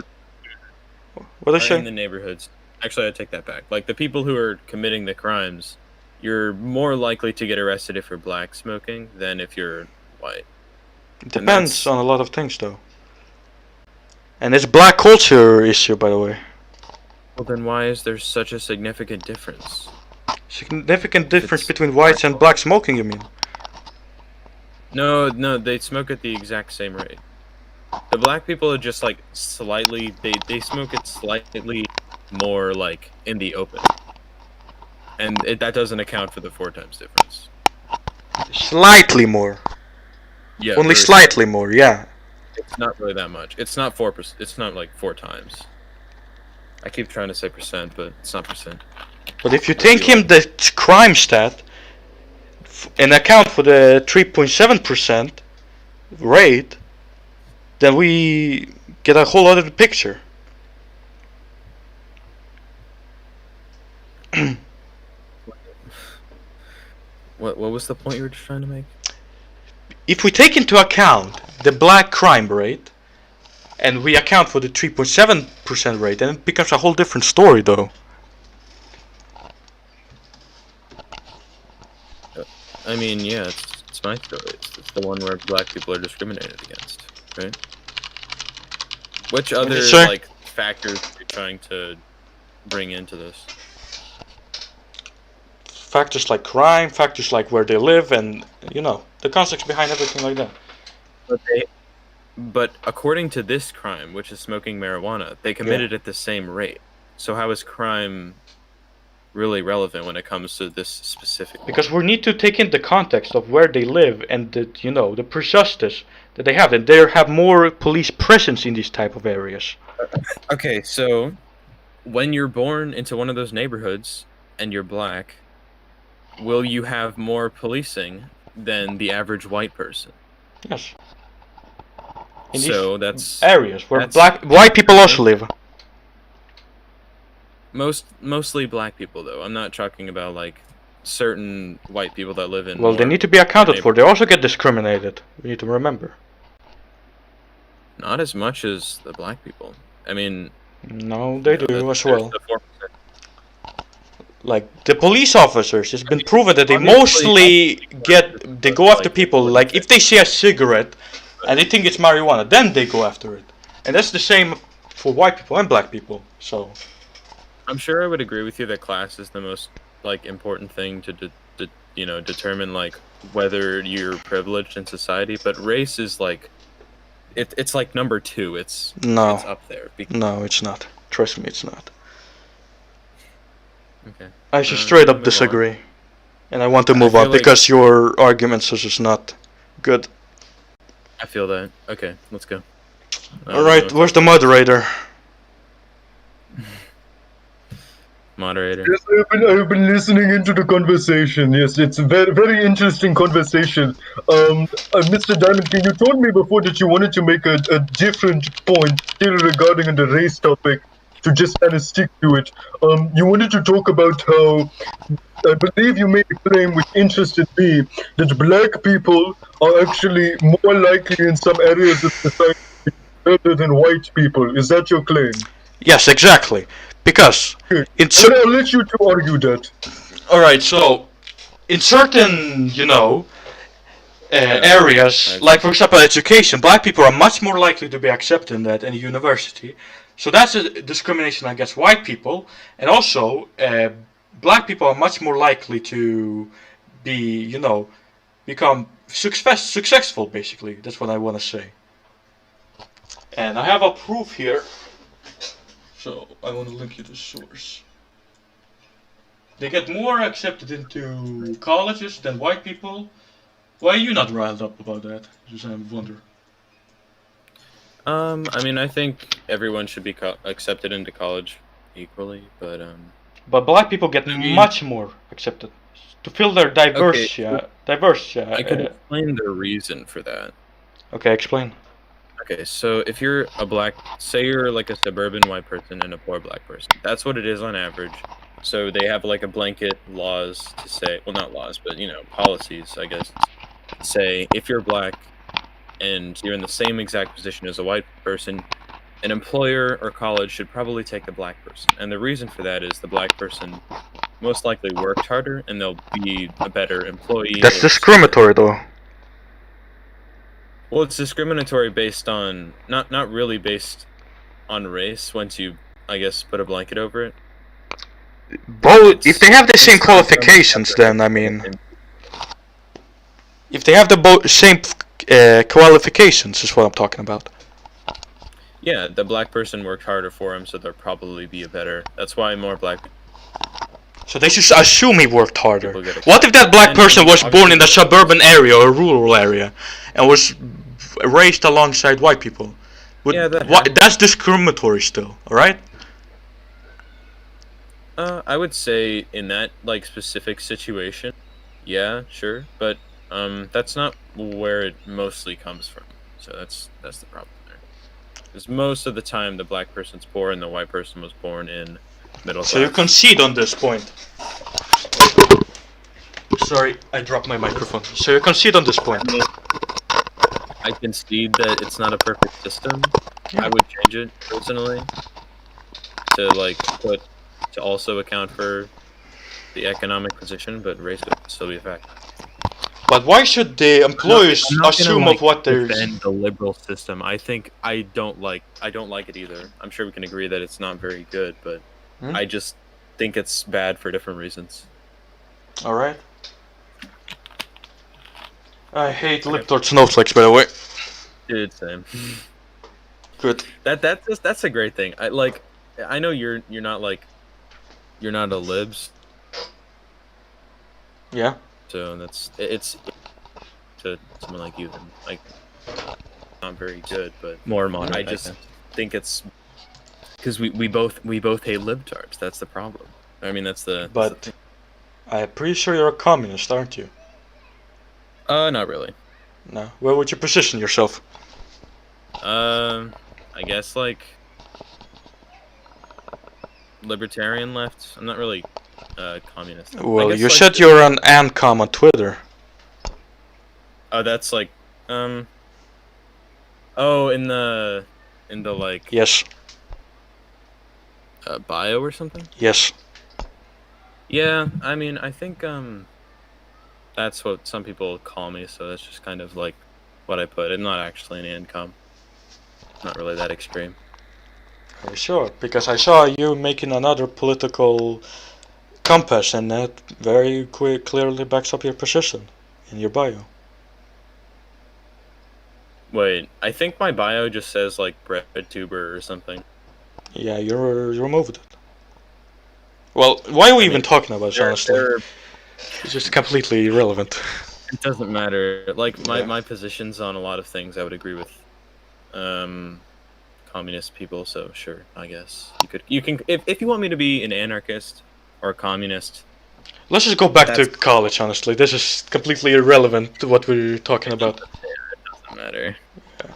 What are you saying? In the neighborhoods. Actually, I take that back. Like, the people who are committing the crimes, you're more likely to get arrested if you're black smoking than if you're white. It depends on a lot of things, though. And it's black culture issue, by the way. Well, then why is there such a significant difference? Significant difference between whites and black smoking, you mean? No, they smoke at the exact same rate. The black people are just, like, slightly... They smoke it slightly more, like, in the open. And that doesn't account for the 4 times difference. Slightly more. Yeah, only slightly more, yeah. It's not really that much. It's not 4%. It's not like 4 times. I keep trying to say percent, but it's not percent. But if you take him the crime stat and account for the 3.7% rate, then we get a whole other picture. What was the point you were just trying to make? If we take into account the black crime rate and we account for the 3.7% rate, then it becomes a whole different story, though. I mean, yeah, it's my story. It's the one where black people are discriminated against, right? Which other like factors are you trying to bring into this? Factors like crime, factors like where they live, and you know the context behind everything like that. But according to this crime, which is smoking marijuana, they committed at the same rate. So how is crime really relevant when it comes to this specific? Because we need to take in the context of where they live and the the prejudice that they have, and they have more police presence in these type of areas. Okay, so when you're born into one of those neighborhoods and you're black, will you have more policing than the average white person? Yes. In so these that's areas where white people also live. Mostly black people, though. I'm not talking about like certain white people that live in. Well, they need to be accounted for. They also get discriminated. We need to remember. Not as much as the black people. I mean. No, they do as well. Like the police officers, it's been proven that they Obviously, they go after people. Like if they see a cigarette and they think it's marijuana, then they go after it. And that's the same for white people and black people. So I'm sure I would agree with you that class is the most like important thing to determine like whether you're privileged in society. But race is like it's like number 2. It's up there. No, it's not. Trust me, it's not. Okay. I should straight up disagree. And I want to move on because your arguments are just not good. I feel that. Okay, let's go. Alright, where's the moderator? Moderator. Yes, I've been listening into the conversation. Yes, it's a very, very interesting conversation. Mr. DiamondKing, you told me before that you wanted to make a different point still regarding the race topic, to just kind of stick to it. You wanted to talk about how, I believe you made a claim which interested me, that black people are actually more likely in some areas of society rather than white people. Is that your claim? Yes, exactly. Because I'll let you to argue that. Alright, so in certain, areas, like for example education, black people are much more likely to be accepted in that in a university. So that's a discrimination against white people, and also black people are much more likely to be, become successful. Basically, that's what I want to say. And I have a proof here. So I want to link you to the source. They get more accepted into colleges than white people. Why are you not riled up about that? Just I wonder. I mean, I think everyone should be accepted into college equally, but But black people get much more accepted to fill their diverse. I can explain the reason for that. Okay, explain. Okay, so if you're say you're like a suburban white person and a poor black person, that's what it is on average. So they have like a blanket laws to say, well, not laws, but policies, I guess, say if you're black and you're in the same exact position as a white person, an employer or college should probably take the black person. And the reason for that is the black person most likely worked harder and they'll be a better employee. That's discriminatory, though. Well, it's discriminatory based on not really based on race. Once you, I guess, put a blanket over it. Both, if they have the same qualifications, then I mean, if they have the same qualifications, is what I'm talking about. Yeah, the black person worked harder for him, so they'll probably be a better. That's why more black. So they should assume he worked harder. What if that black person was born in a suburban area or a rural area, and was raised alongside white people? That's discriminatory still, alright? I would say in that like specific situation, yeah, sure, but that's not where it mostly comes from. So that's the problem there. Because most of the time the black person's poor and the white person was born in middle class. So you concede on this point. Sorry, I dropped my microphone. So you concede on this point. I concede that it's not a perfect system. Yeah. I would change it personally to also account for the economic position, but race would still be a factor. But why should the employers assume of what they're defend the liberal system? I think I don't like it either. I'm sure we can agree that it's not very good, but I just think it's bad for different reasons. Alright. I hate Liptort snowflakes, by the way. Dude, same. Good. That's a great thing. I know you're not a libs. Yeah. So it's to someone like you, then like not very good, but more modern. I just think it's because we both hate libtards. That's the problem. I mean, that's the. But I'm pretty sure you're a communist, aren't you? Not really. No. Where would you position yourself? I guess like libertarian left. I'm not really communist. Well, you said you're an ANCOM on Twitter. Oh, that's like in the like yes bio or something. Yes. Yeah, I mean, I think that's what some people call me, so that's just kind of like what I put. It's not actually an income. Not really that extreme. Sure, because I saw you making another political compass, and that very clearly backs up your position in your bio. Wait, I think my bio just says like bread tuber or something. Yeah, you removed it. Well, why are we even talking about this, honestly? It's just completely irrelevant. It doesn't matter. Like Yeah. my positions on a lot of things, I would agree with communist people. So sure, I guess you can if you want me to be an anarchist or a communist. Let's just go back to college, honestly. This is completely irrelevant to what we're talking about. It doesn't matter. Yeah.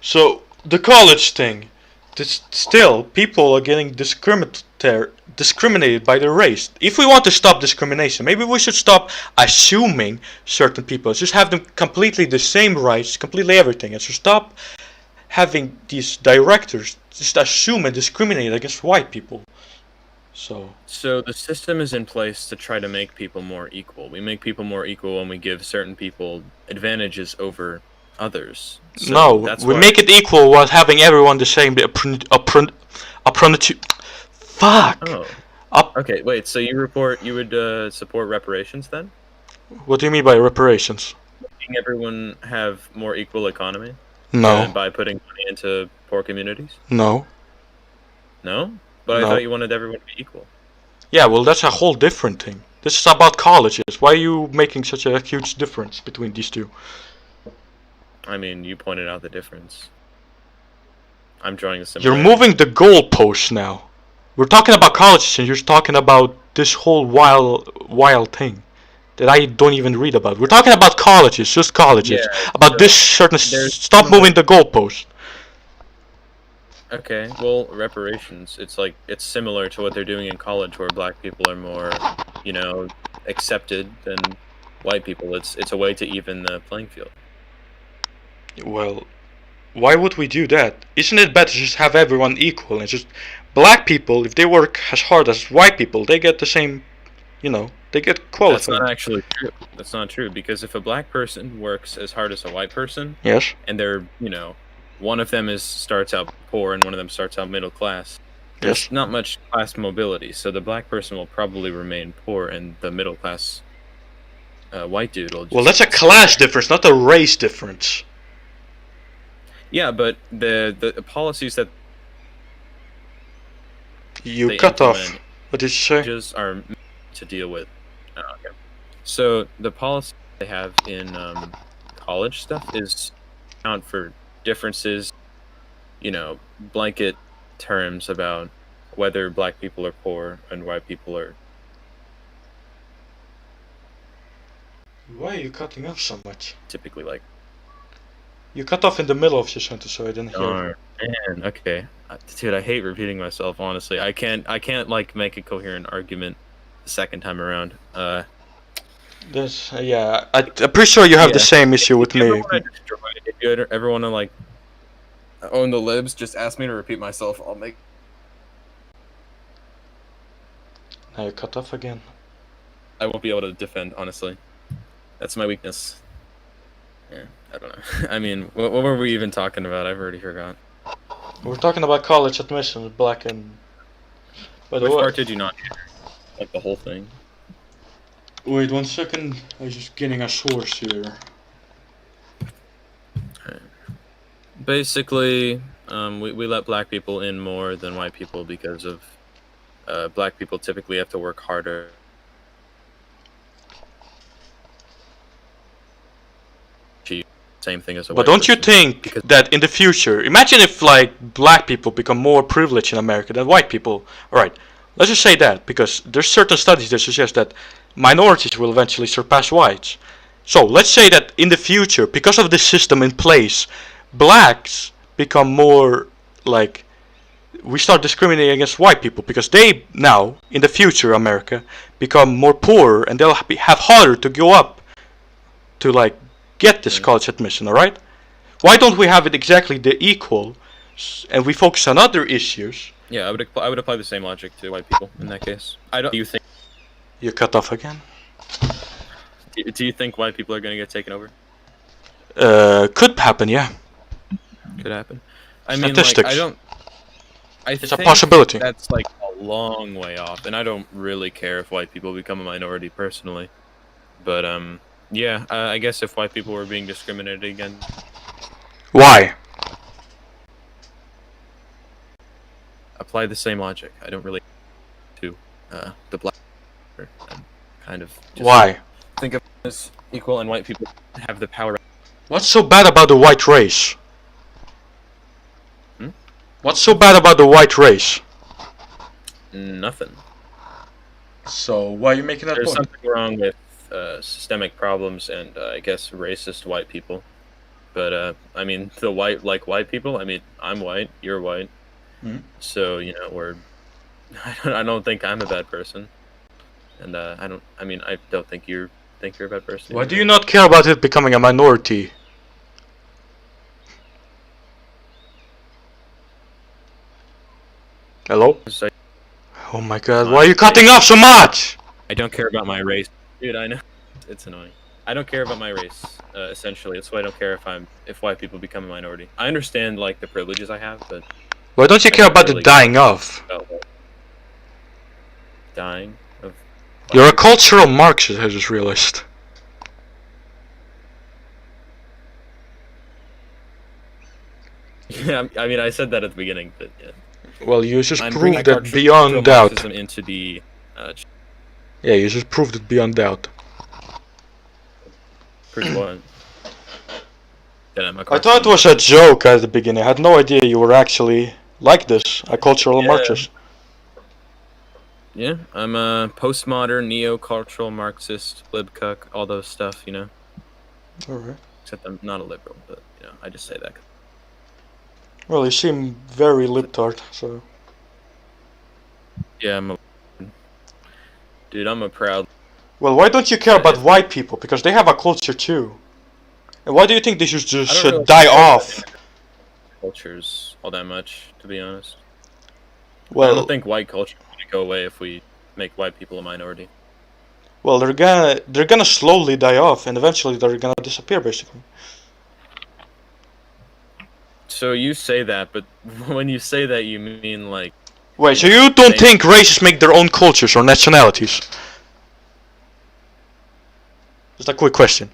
So, the college thing. Still, people are getting discriminated by their race. If we want to stop discrimination, maybe we should stop assuming certain people. Just have them completely the same rights, completely everything. And so stop having these directors just assume and discriminate against white people. So the system is in place to try to make people more equal. We make people more equal when we give certain people advantages over others. So no, we make it equal while having everyone the same Fuck. Oh. Okay, wait. So you would support reparations then? What do you mean by reparations? Making everyone have more equal economy? No. By putting money into poor communities? No. No? But No. I thought you wanted everyone to be equal. Yeah, well, that's a whole different thing. This is about colleges. Why are you making such a huge difference between these two? I mean, you pointed out the difference. I'm drawing a similar. You're moving the goalposts now. We're talking about colleges, and you're talking about this whole wild thing that I don't even read about. We're talking about colleges, just colleges. Yeah, about so this certain. Stop moving the goalpost. Okay, well, reparations. It's similar to what they're doing in college, where black people are more, accepted than white people. It's a way to even the playing field. Well, why would we do that? Isn't it better to just have everyone equal and just black people, if they work as hard as white people, they get the same, they get qualified. That's not actually true. That's not true, because if a black person works as hard as a white person, yes, and they're, one of them starts out poor and one of them starts out middle class, there's not much class mobility, so the black person will probably remain poor, and the middle class white dude will just... Well, that's a class difference, not a race difference. Yeah, but the policies that you cut off. What did you say? Are to deal with. Okay. So the policy they have in college stuff is account for differences, blanket terms about whether black people are poor and white people are. Why are you cutting off so much? Typically, like. You cut off in the middle of your sentence, so I didn't hear. Oh, man, okay, dude, I hate repeating myself. Honestly, I can't like make a coherent argument the second time around. This, yeah, I'm pretty sure you have the same issue with me. If you ever want to like own the libs, just ask me to repeat myself. I'll make. Now you cut off again. I won't be able to defend, honestly. That's my weakness. Yeah, I don't know. I mean, what were we even talking about? I've already forgot. We're talking about college admission, black and... Which part did you not hear? Like the whole thing? Wait 1 second, I'm just getting a source here. Basically, we let black people in more than white people because of black people typically have to work harder. Same thing as a but white don't you think that in the future, imagine if like black people become more privileged in America than white people. Alright, let's just say that, because there's certain studies that suggest that minorities will eventually surpass whites. So let's say that in the future, because of this system in place, blacks become more like, we start discriminating against white people because they now, in the future America, become more poor and they'll have harder to go up to like get this college admission, alright? Why don't we have it exactly the equal and we focus on other issues? Yeah, I would apply the same logic to white people in that case. I don't. Do you think You cut off again. Do you think white people are going to get taken over? Could happen, yeah. Could happen. I mean, Statistics. like, I don't. It's a possibility. That's like a long way off, and I don't really care if white people become a minority personally. But yeah, I guess if white people were being discriminated against, Why? apply the same logic. I don't really to the black and kind of just Why? think of it as equal, and white people have the power. What's so bad about the white race? Hmm? What's so bad about the white race? Nothing. So why are you making that There's point? something wrong with systemic problems and I guess racist white people. But I mean, the white people. I mean, I'm white. You're white. Hmm. So we're. I don't think I'm a bad person, and I don't. I mean, I don't think you think you're a bad person. Why do you not care about it becoming a minority? Hello? So Oh my god, why are you cutting off so much? I don't care about my race, dude. I know it's annoying. I don't care about my race. Essentially, that's why I don't care if white people become a minority. I understand like the privileges I have, but Why don't you I care don't about the really dying of? about, like, dying of. You're a cultural Marxist, I just realized. Yeah, I mean, I said that at the beginning, but yeah. Well, you just I'm bringing proved that cultural beyond doubt. Marxism into the. Yeah, you just proved it beyond doubt. Prove what? That I'm a I thought it was a joke at the beginning. I had no idea you were actually like this, a cultural Yeah. Marxist. Yeah, I'm a postmodern, neo-cultural Marxist, libcuck, all those stuff, Alright. Except I'm not a liberal, but I just say that. Well, you seem very libtard, so... Yeah, dude, I'm a proud. Well, why don't you care about white people? Because they have a culture too. And why do you think they should just I don't really die care off? about cultures all that much, to be honest. I Well, don't think white culture is gonna go away if we make white people a minority. well, they're gonna slowly die off, and eventually they're gonna disappear, basically. So you say that, but when you say that, you mean like. Wait, so you don't think races make their own cultures or nationalities? Just a quick question.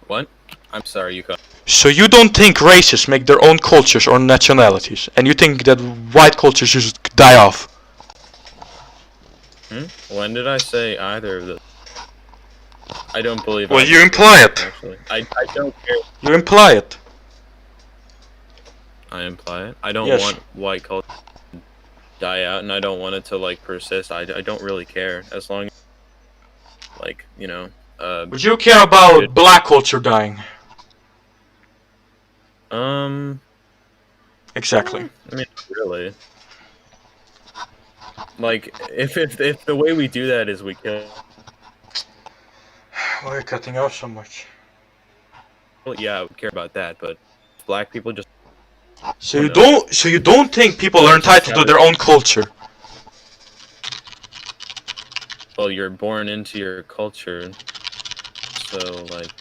What? I'm sorry, you cut. So you don't think races make their own cultures or nationalities, and you think that white cultures just die off? When did I say either of those? I don't believe. Well, you imply it. Actually, I don't care. You imply it. I imply it. I don't Yes. want white culture to die out, and I don't want it to like persist. I don't really care as long as, like, Would you care about black culture dying? Exactly. I mean, not really. Like, if the way we do that is we kill. Why are you cutting off so much? Well, yeah, I would care about that, but black people just. So you don't think people are entitled to their own culture? Well, you're born into your culture, so like.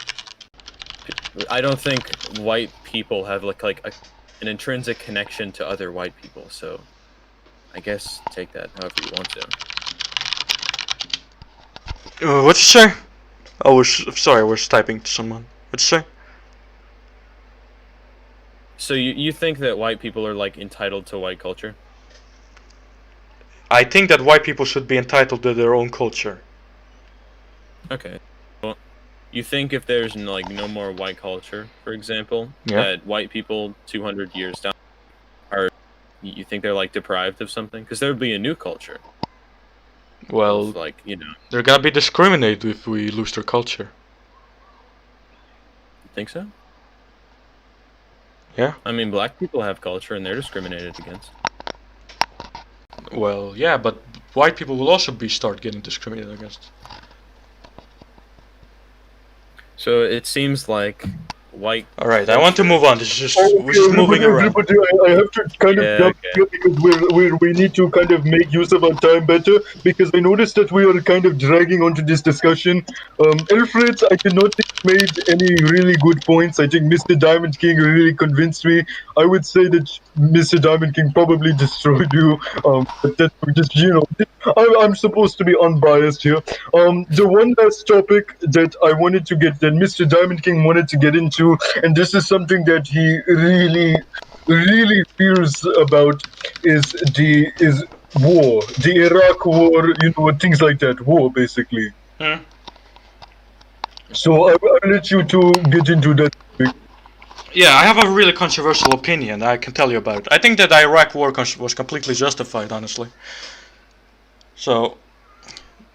I don't think white people have an intrinsic connection to other white people, so I guess take that however you want to. What'd you say? Sorry, I was typing to someone. What'd you say? So you think that white people are like entitled to white culture? I think that white people should be entitled to their own culture. Okay. Well, you think if there's no more white culture, for example, Yeah. that white people 200 years down you think they're like deprived of something? Because there would be a new culture. Well, Of, they're gonna be discriminated if we lose their culture. think so? Yeah. I mean, black people have culture and they're discriminated against. Well, yeah, but white people will also start getting discriminated against. So it seems like white. Alright, I want to move on. This is just, Oh, we're okay, just moving around. everybody, I have to kind of Yeah, jump okay. here because we need to kind of make use of our time better, because I noticed that we are kind of dragging onto this discussion. Lfritz, I did not think made any really good points. I think Mr. Diamond King really convinced me. I would say that Mr. Diamond King probably destroyed you. But that's just, you know, I'm supposed to be unbiased here. The one last topic that I wanted to get, that Mr. Diamond King wanted to get into, and this is something that he really fears about, is war, the Iraq war, you know, things like that, war basically. So I'll let you two get into that. Yeah, I have a really controversial opinion I can tell you about. I think that the Iraq war was completely justified, honestly. So,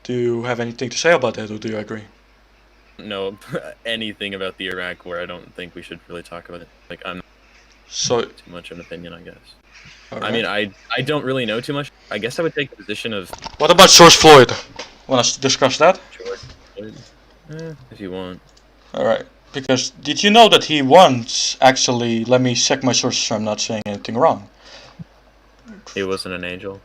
do you have anything to say about that, or do you agree? No, anything about the Iraq war, I don't think we should really talk about it. Like, I'm So, too much of an opinion, I guess. alright. I mean, I don't really know too much. I guess I would take the position of What about George Floyd? Want to discuss that? George Floyd, if you want. Alright. Because did you know that he once actually, let me check my sources so I'm not saying anything wrong. He wasn't an angel.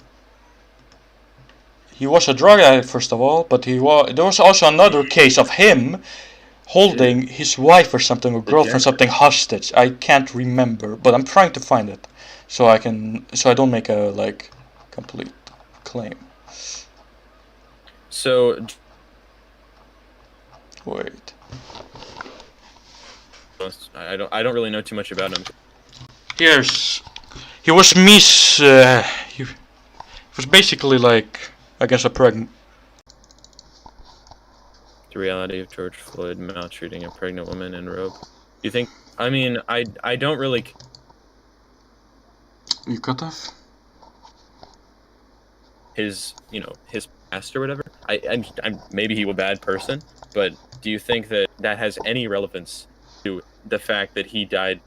He was a drug addict, first of all, but there was also another case of him holding his wife or something, or girlfriend, something hostage. I can't remember, but I'm trying to find it so I don't make a like complete claim. So Wait. I don't really know too much about him. He was he was basically like against a pregnant. The reality of George Floyd maltreating a pregnant woman in rope. You think? I mean, I don't really. You cut off? His past or whatever. I'm maybe he was a bad person, but do you think that has any relevance to the fact that he died?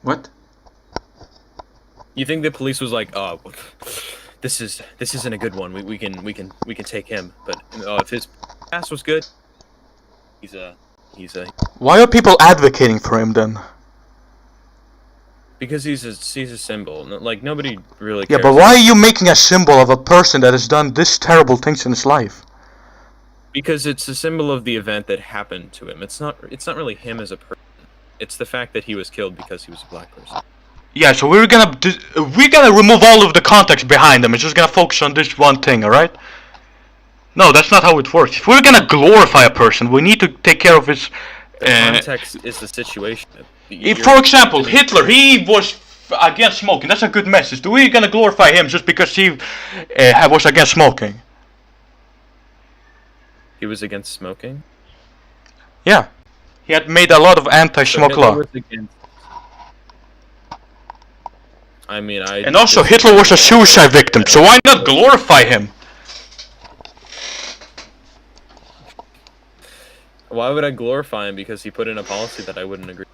What? You think the police was like, oh, this isn't a good one. We can take him. But if his past was good, he's a. Why are people advocating for him then? Because he's a symbol. Like nobody really Yeah, cares. but why are you making a symbol of a person that has done this terrible things in his life? Because it's a symbol of the event that happened to him. It's not really him as a person. It's the fact that he was killed because he was a black person. Yeah, so we're gonna remove all of the context behind them. It's just gonna focus on this one thing, all right? No, that's not how it works. If we're gonna glorify a person, we need to take care of his. The context is the situation. For example, Hitler, he was against smoking. That's a good message. Do we gonna glorify him just because he was against smoking? He was against smoking? Yeah. He had made a lot of anti-smoke law. I mean, And also Hitler was a suicide victim, so why not glorify him? Why would I glorify him? Because he put in a policy that I wouldn't agree.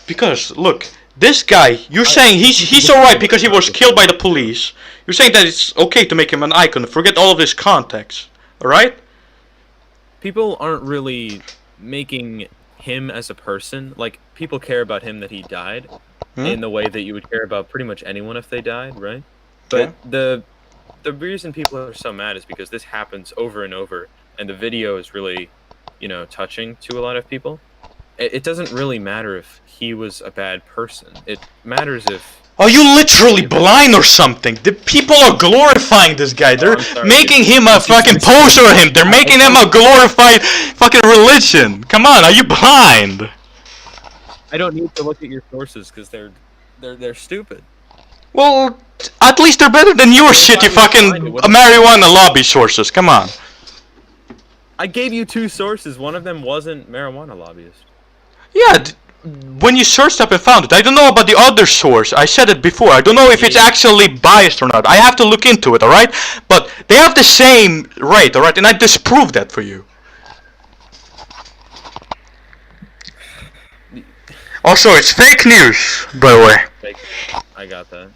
Because, look, this guy, you're saying he's alright because he was killed by the police. You're saying that it's okay to make him an icon, forget all of this context, alright? People aren't really making him as a person. Like, people care about him that he died in the way that you would care about pretty much anyone if they died, right? But the reason people are so mad is because this happens over and over, and the video is really, touching to a lot of people. It doesn't really matter if he was a bad person. It matters if... Are you literally blind or something? The people are glorifying this guy. They're making him a fucking poser of him. They're making him a glorified fucking religion. Come on, are you blind? I don't need to look at your sources because they're stupid. Well, at least they're better than your shitty fucking marijuana lobby sources. Come on. I gave you 2 sources. One of them wasn't marijuana lobbyist. Yeah, when you searched up and found it. I don't know about the other source. I said it before. I don't know if it's actually biased or not. I have to look into it, alright? But they have the same rate, alright? And I disproved that for you. Also, it's fake news, by the way. I got that.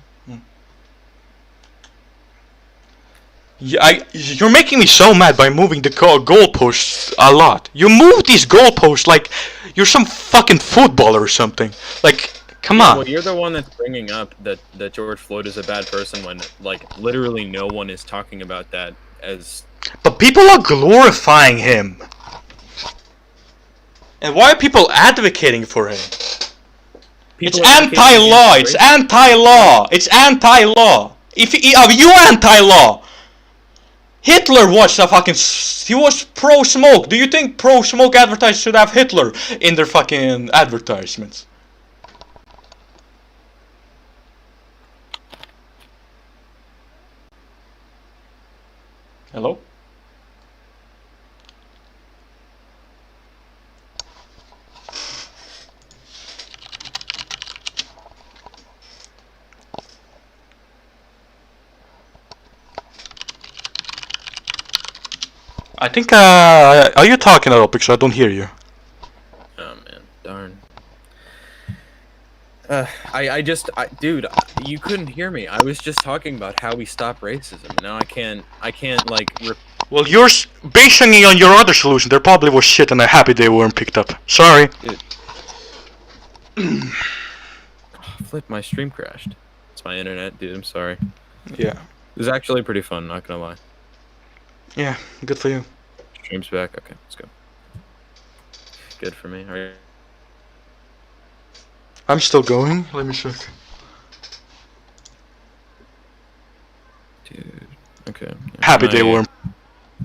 You're making me so mad by moving the goalposts a lot. You move these goalposts like you're some fucking footballer or something. Like, come on. Well, you're the one that's bringing up that George Floyd is a bad person when, like, literally no one is talking about that as... But people are glorifying him. And why are people advocating for him? It's anti-law. It's anti-law. It's anti-law. Are you anti-law? Hitler was he was pro-smoke. Do you think pro-smoke advertisers should have Hitler in their fucking advertisements? Hello? I think, are you talking at all? Because I don't hear you. Oh man, darn. Dude, you couldn't hear me. I was just talking about how we stop racism. Now I can't like... Well, you're basing it on your other solution. There probably was shit and I'm happy they weren't picked up. Sorry. Flip, my stream crashed. It's my internet, dude, I'm sorry. Yeah. It was actually pretty fun, not gonna lie. Yeah, good for you. Stream's back. Okay, let's go. Good for me. Alright. I'm still going. Let me check. Dude. Okay. Yeah, Happy they weren't.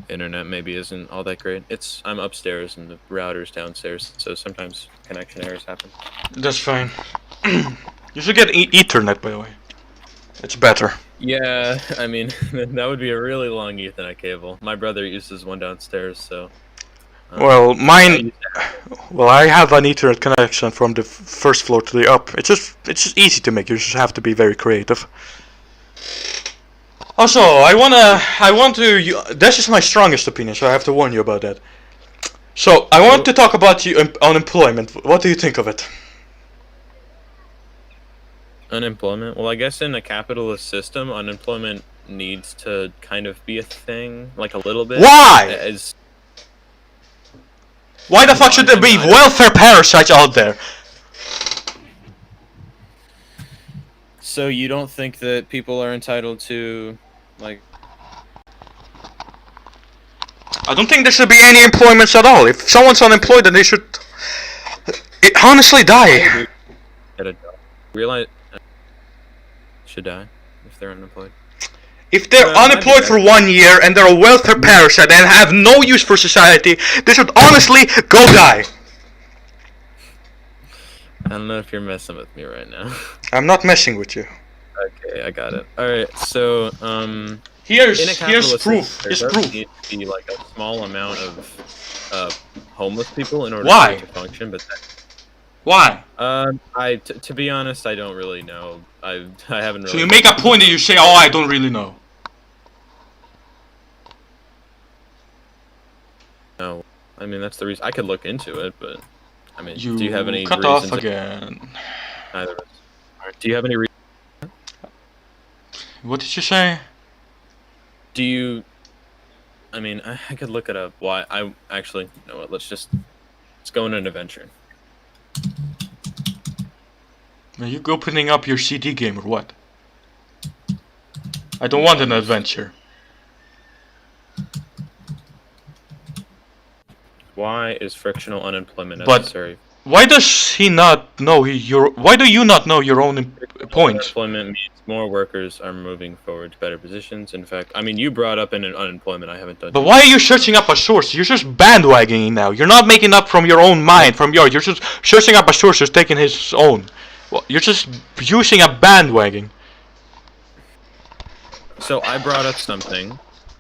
Internet maybe isn't all that great. I'm upstairs and the router's downstairs, so sometimes connection errors happen. That's fine. You should get Ethernet, by the way. It's better. Yeah, I mean, that would be a really long Ethernet cable. My brother uses one downstairs, so... well, mine... Well, I have an Ethernet connection from the first floor to the up. It's just easy to make. You just have to be very creative. Also, I want to... This is my strongest opinion, so I have to warn you about that. So, I want to talk about unemployment. What do you think of it? Unemployment? Well, I guess in a capitalist system, unemployment needs to kind of be a thing, like a little bit. Why? Why the fuck should there be welfare parasites out there? So you don't think that people are entitled to, like... I don't think there should be any employments at all. If someone's unemployed, then they should honestly die. Realize should die if they're unemployed. If they're unemployed for 1 year and they're a welfare parasite and have no use for society, they should honestly go die. I don't know if you're messing with me right now. I'm not messing with you. Okay, I got it. Alright, so, Here's proof. Here's there proof. needs to be, like, a small amount of homeless people in order Why? for it to function, but Why? to be honest, I don't really know. I haven't really... So you make a point and you say, oh, I don't really know. No. I mean, that's the reason. I could look into it, but... I mean, You do you have any cut reasons... off again. Neither of us. Alright, do you have any reasons... What did you say? Do you... I mean, I could look it up. Why? I actually... You know what, let's go on an adventure. Are you opening up your CD game or what? I don't want an adventure. Why is frictional unemployment But- necessary? Why does he not know why do you not know your own point? Unemployment means more workers are moving forward to better positions. In fact, I mean, you brought up an unemployment. I haven't done. But why are you searching up a source? You're just bandwagoning now. You're not making up from your own mind, from yours. You're just searching up a source, just taking his own. Well, you're just using a bandwagon. So I brought up something.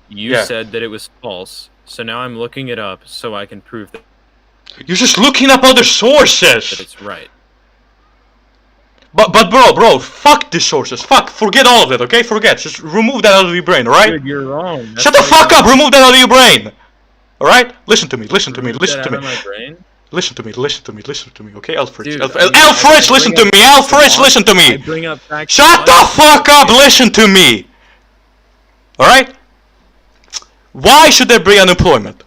You said that it was false. So now I'm looking it up so I can prove that You're just looking up other sources. it's right. But bro, fuck the sources. Forget all of it, okay? Forget. Just remove that out of your brain, alright? Dude, you're wrong. That's Shut the why fuck up! Remove that out of your brain! Alright? Listen to me, listen to me, remove listen that to me. out of my brain? Listen to me, listen to me, listen to me, okay? Lfritz. Dude, Lfritz, listen to me! Lfritz, listen to I me! bring up facts. Shut the fuck up! Listen to me! Alright? Why should there be unemployment?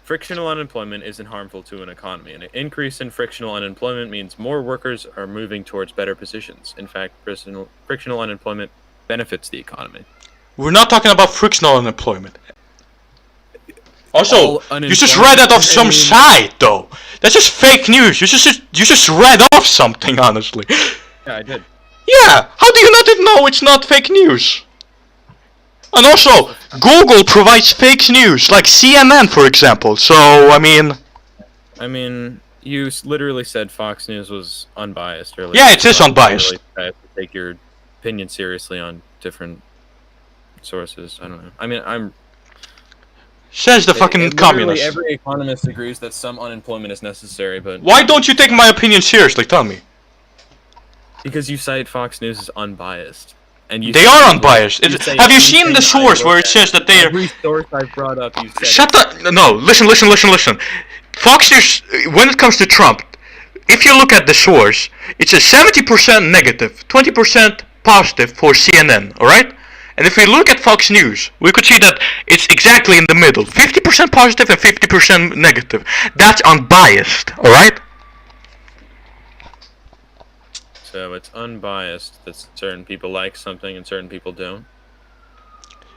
Frictional unemployment isn't harmful to an economy. An increase in frictional unemployment means more workers are moving towards better positions. In fact, frictional unemployment benefits the economy. We're not talking about frictional unemployment. Also, you just read that off some site, though. That's just fake news. You just read off something, honestly. Yeah, I did. Yeah, how do you not know it's not fake news? And also, Google provides fake news, like CNN, for example. So, I mean, you literally said Fox News was unbiased earlier. Yeah, it is unbiased. I have to take your opinion seriously on different sources. I don't know. I mean, says the fucking communist. Every economist agrees that some unemployment is necessary, but why don't you take my opinion seriously? Tell me. Because you cite Fox News as unbiased. And they are unbiased. Have you seen the source where it says that they are... Every source I've brought up, you said... Shut up! No, listen. Fox News, when it comes to Trump, if you look at the source, it's a 70% negative, 20% positive for CNN, alright? And if we look at Fox News, we could see that it's exactly in the middle. 50% positive and 50% negative. That's unbiased, alright? So it's unbiased that certain people like something and certain people don't.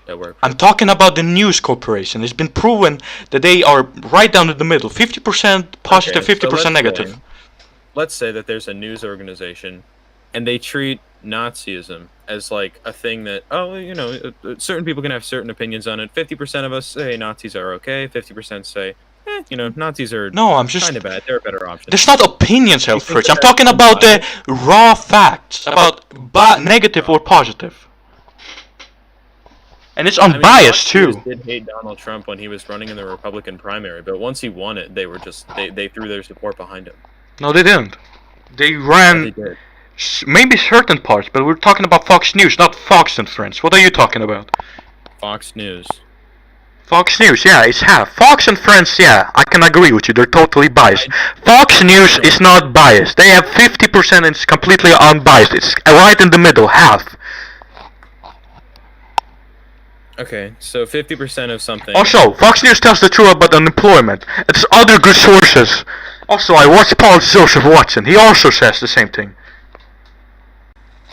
That works. I'm talking about the news corporation. It's been proven that they are right down in the middle. 50% positive, Okay, 50% negative. Let's say that there's a news organization and they treat Nazism as like a thing that, certain people can have certain opinions on it. 50% of us say Nazis are okay. 50% say, Nazis are kind of bad. They're a better option. There's not opinions, Lfritz. I'm talking about the raw facts, about negative or positive. And it's unbiased too. Fox News did hate Donald Trump when he was running in the Republican primary, but once he won it, they were just they threw their support behind him. No, they didn't. They ran maybe certain parts, but we're talking about Fox News, not Fox and Friends. What are you talking about? Fox News. Fox News, yeah, it's half. Fox and Friends, yeah, I can agree with you. They're totally biased. Fox News is not biased. They have 50% and it's completely unbiased. It's right in the middle, half. Okay, so 50% of something. Also, Fox News tells the truth about unemployment. It's other good sources. Also, I watched Paul Joseph Watson. He also says the same thing.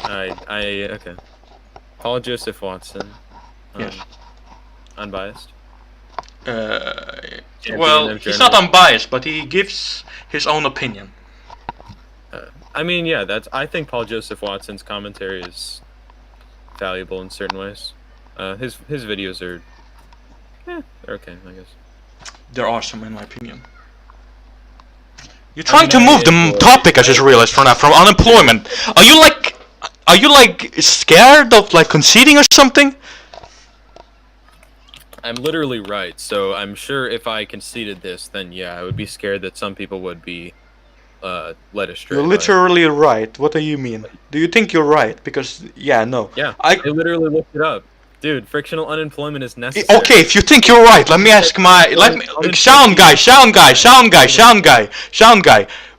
Okay. Paul Joseph Watson. Yes. Unbiased. Well, he's not unbiased, but he gives his own opinion. I think Paul Joseph Watson's commentary is valuable in certain ways. His videos are, they're okay, I guess. They're awesome in my opinion. You're trying to move the topic, I just realized, from unemployment. Are you like scared of like conceding or something? I'm literally right, so I'm sure if I conceded this, then yeah, I would be scared that some people would be led astray. You're literally right. What do you mean? Do you think you're right? Because no. Yeah, I literally looked it up. Dude, frictional unemployment is necessary. Okay, if you think you're right, let me ask sound guy.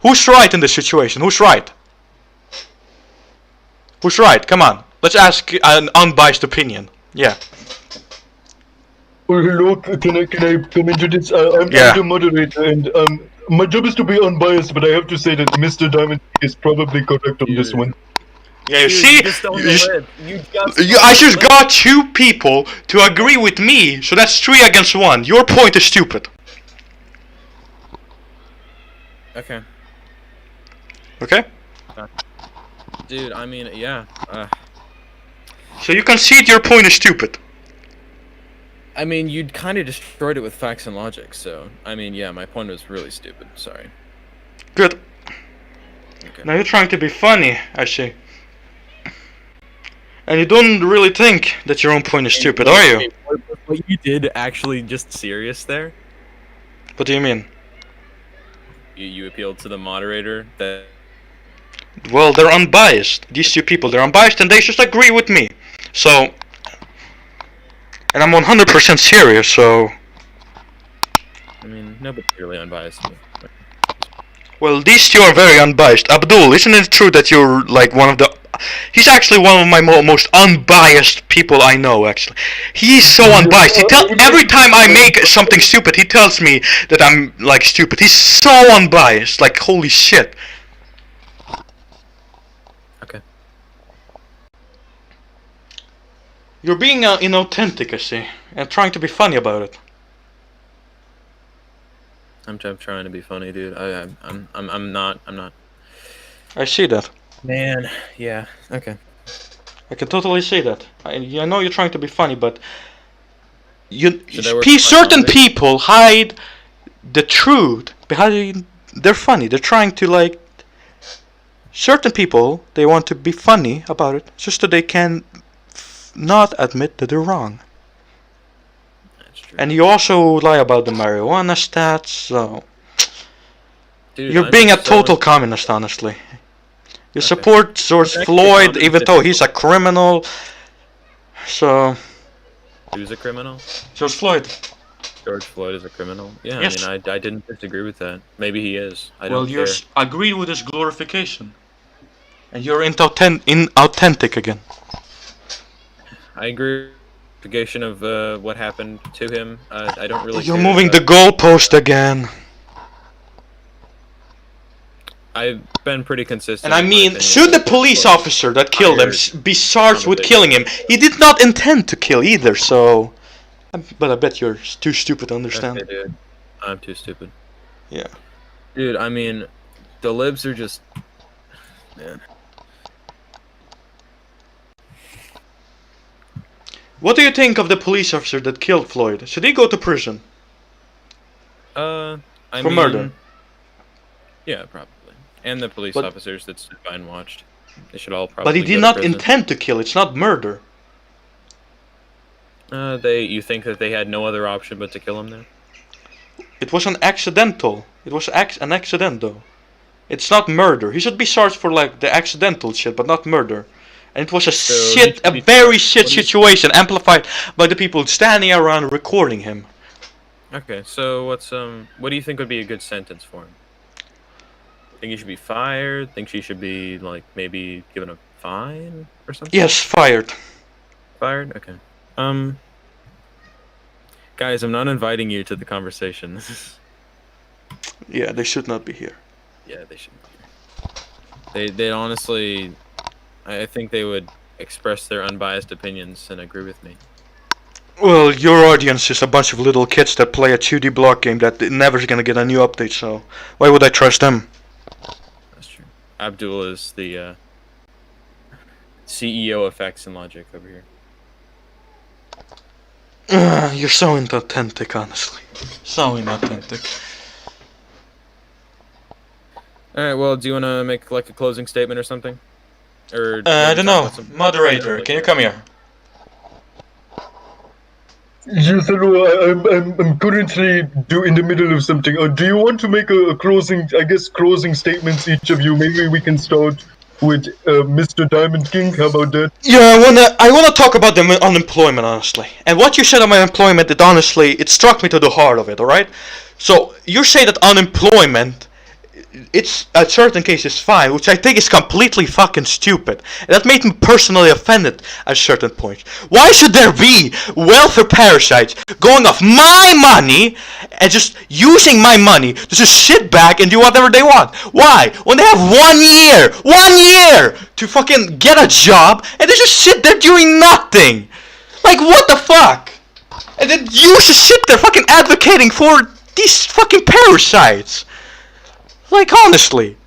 Who's right in this situation? Who's right? Who's right? Come on. Let's ask an unbiased opinion. Yeah. Well, hello, can I come into this? I'm the moderator, and my job is to be unbiased, but I have to say that Mr. Diamond is probably correct on this one. Yeah, you see, I just got 2 people to agree with me, so that's 3 against 1. Your point is stupid. Okay. Okay? Dude, I mean, yeah. So you concede your point is stupid. I mean, you'd kind of destroyed it with facts and logic, so... I mean, yeah, my point was really stupid. Sorry. Good. Okay. Now you're trying to be funny, I see. And you don't really think that your own point is stupid, are you? What you did actually just serious there? What do you mean? You appealed to the moderator that... Well, they're unbiased. These 2 people, they're unbiased and they just agree with me. So... And I'm 100% serious, so... I mean, nobody's really unbiased. Well, these 2 are very unbiased. Abdul, isn't it true that you're like one of the He's actually one of my most unbiased people I know. Actually, he's so unbiased. Every time I make something stupid, he tells me that I'm like stupid. He's so unbiased. Like holy shit. Okay. You're being inauthentic, I see, and trying to be funny about it. I'm trying to be funny, dude. I'm not. I see that. Man, yeah. Okay. I can totally see that. I know you're trying to be funny, but Should I work certain on it? people hide the truth behind. They're funny. They're trying to like. Certain people, they want to be funny about it, just so they can not admit that they're wrong. That's true. And you also lie about the marijuana stats, so Dude, you're I'm being a just total communist, honestly. You Okay. support George actually Floyd, communist even though he's a criminal. So Who's a criminal? George Floyd. George Floyd is a criminal. Yeah, Yes. I mean, I didn't disagree with that. Maybe he is. I Well, don't you care. agreed with his glorification, and you're inauthentic again. I agree. Investigation of what happened to him. I don't really. You're care moving the about- goalpost again. I've been pretty consistent. And I in my mean, opinion should the about police Floyd. officer that killed him Fired. be charged with Conversation. killing him? He did not intend to kill either, so. But I bet you're too stupid to understand. Okay, dude. I'm too stupid. Yeah. Dude, I mean, the libs are just. Man. What do you think of the police officer that killed Floyd? Should he go to prison? I For mean, murder. Yeah, probably. And the police But- officers that stood by and watched. They should all probably. But he go did to not prison. intend to kill. It's not murder. You think that they had no other option but to kill him then? It was an accidental. It was an accident, though. It's not murder. He should be charged for like the accidental shit, but not murder. And it was a he shit, should a be very charged. shit What do you- situation, amplified by the people standing around recording him. Okay, so what do you think would be a good sentence for him? Think he should be fired? Think she should be like maybe given a fine or something? Yes, fired. Fired? Okay. Guys, I'm not inviting you to the conversation. This is Yeah, they should not be here. yeah, they shouldn't be here. They honestly, I think they would express their unbiased opinions and agree with me. Well, your audience is a bunch of little kids that play a 2D block game that never gonna get a new update, so why would I trust them? That's true. Abdul is the CEO of Facts and Logic over here. You're so inauthentic, honestly. So inauthentic. All right. Well, do you want to make like a closing statement or something? Or I don't know. talk about some- Moderator, can you come here? Yes, hello. I'm currently in the middle of something. Do you want to make a closing? I guess closing statements, each of you. Maybe we can start with MisterDiamondKing. How about that? Yeah, I wanna talk about the unemployment, honestly. And what you said about unemployment, it struck me to the heart of it. All right. So you say that unemployment, it's at certain cases fine, which I think is completely fucking stupid. And that made me personally offended at certain points. Why should there be welfare parasites going off my money and just using my money to just sit back and do whatever they want? Why? When they have 1 year to fucking get a job and they just sit there doing nothing. Like what the fuck? And then you should sit there fucking advocating for these fucking parasites. Like, honestly.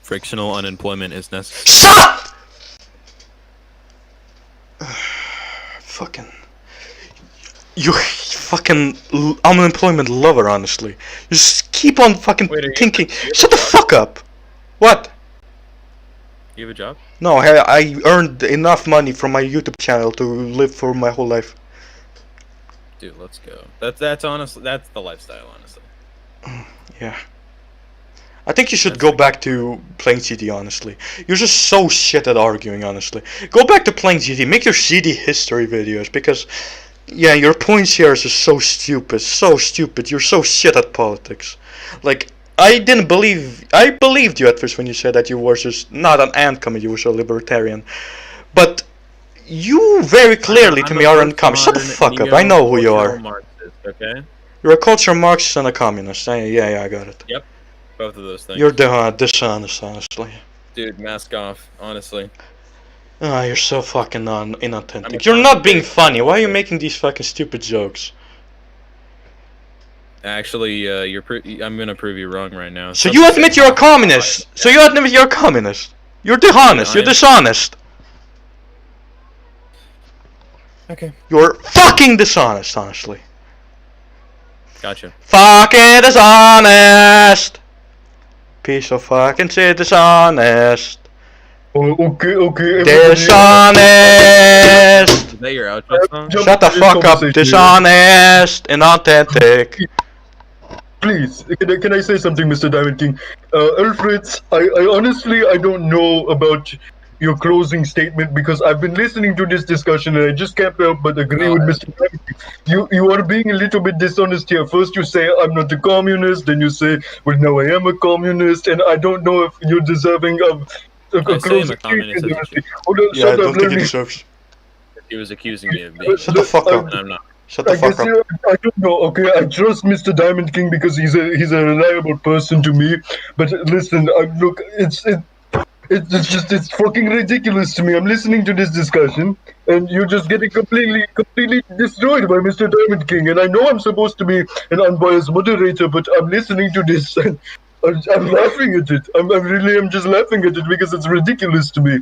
Frictional unemployment is necessary. Stop! Fucking. You fucking unemployment lover, honestly. Just keep on fucking Wait, are you- thinking. do you have Shut a the job? fuck up. What? You have a job? No, I earned enough money from my YouTube channel to live for my whole life. Dude, let's go. That's honestly that's the lifestyle, honestly. Yeah. I think you should go back to playing CD, honestly. You're just so shit at arguing, honestly. Go back to playing CD. Make your CD history videos, because Yeah, your points here is just so stupid, so stupid. You're so shit at politics. Like, I believed you at first when you said that you were just not an ant-commie, you were so libertarian. But you very clearly to me are an communist. Shut the fuck up, I know who you are. Marxist, okay? You're a cultural Marxist and a communist. Yeah, I got it. Yep, both of those things. You're dishonest, honestly. Dude, mask off, honestly. Ah, you're so fucking inauthentic. You're not being funny. Why are you making these fucking stupid jokes? Actually, I'm gonna prove you wrong right now. So you admit you're a communist. So you admit you're a communist. You're dishonest. You're dishonest. Okay. You're fucking dishonest, honestly. Gotcha. Fucking dishonest. Piece of fucking shit, dishonest. Oh, okay. Dishonest. Is that your outro song? Shut the fuck up. Dishonest. Inauthentic. Please, can I say something, Mr. Diamond King? Lfritz, I honestly, I don't know about your closing statement because I've been listening to this discussion and I just can't help but agree with Mr. Diamond King. You are being a little bit dishonest here. First you say I'm not a communist, then you say, well, no, I am a communist, and I don't know if you're deserving of a closing statement. Yeah, I don't think he deserves. He was accusing me of being. Shut the fuck up. And I'm not. Shut the fuck up. I don't know. Okay, I trust Mr. Diamond King because he's a reliable person to me. But listen, look, it's fucking ridiculous to me. I'm listening to this discussion, and you're just getting completely destroyed by Mr. Diamond King. And I know I'm supposed to be an unbiased moderator, but I'm listening to this and I'm laughing at it. I'm just laughing at it because it's ridiculous to me.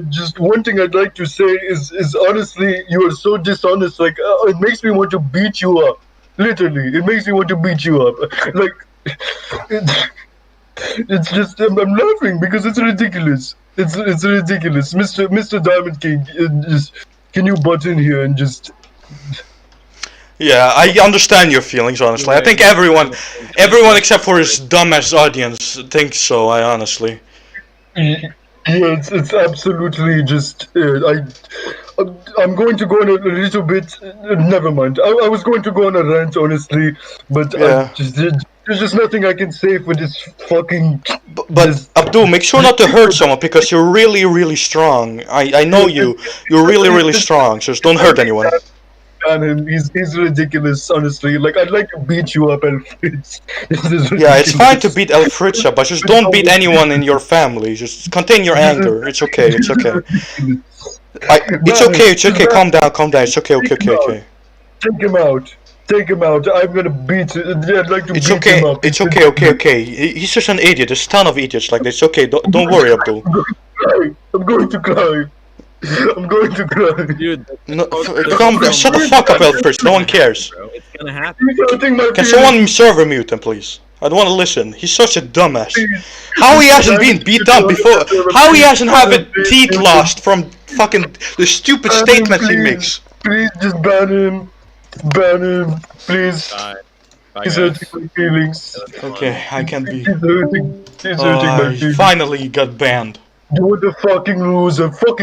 Just one thing I'd like to say is honestly, you are so dishonest. Like, it makes me want to beat you up. Literally, it makes me want to beat you up. Like, it's just I'm laughing because it's ridiculous. It's ridiculous, Mr. Diamond King. Can you butt in here and just? Yeah, I understand your feelings. Honestly, I think everyone except for his dumbass audience thinks so. Honestly. Yeah, it's absolutely just. I'm going to go on a little bit. Never mind. I was going to go on a rant, honestly, but Yeah. there's just nothing I can say for this fucking. But Abdul, make sure not to hurt someone because you're really, really strong. I know you. You're really, really strong. So just don't hurt anyone. And he's ridiculous, honestly. Like, I'd like to beat you up, Lfritz. Yeah, it's fine to beat Lfritz, but just don't beat anyone in your family. Just contain your anger. It's okay. It's okay. It's okay. Calm down. It's okay. Take him out. I'm gonna beat. I'd like to beat him up. It's okay. He's just an idiot. There's a ton of idiots like this. Okay, don't worry, Abdul. I'm going to cry. Dude, No, calm down. Shut the fuck up, Lfritz. No one cares. bro, it's gonna happen. Can someone server mute him, please? I don't want to listen. He's such a dumbass. How he hasn't been beat up before? How he hasn't have his teeth lost from fucking the stupid statements he makes? Please just ban him, please. Bye, He's guys. hurting my feelings. Okay, I can be. He's hurting my feelings. Finally got banned. You're the fucking loser. Fucking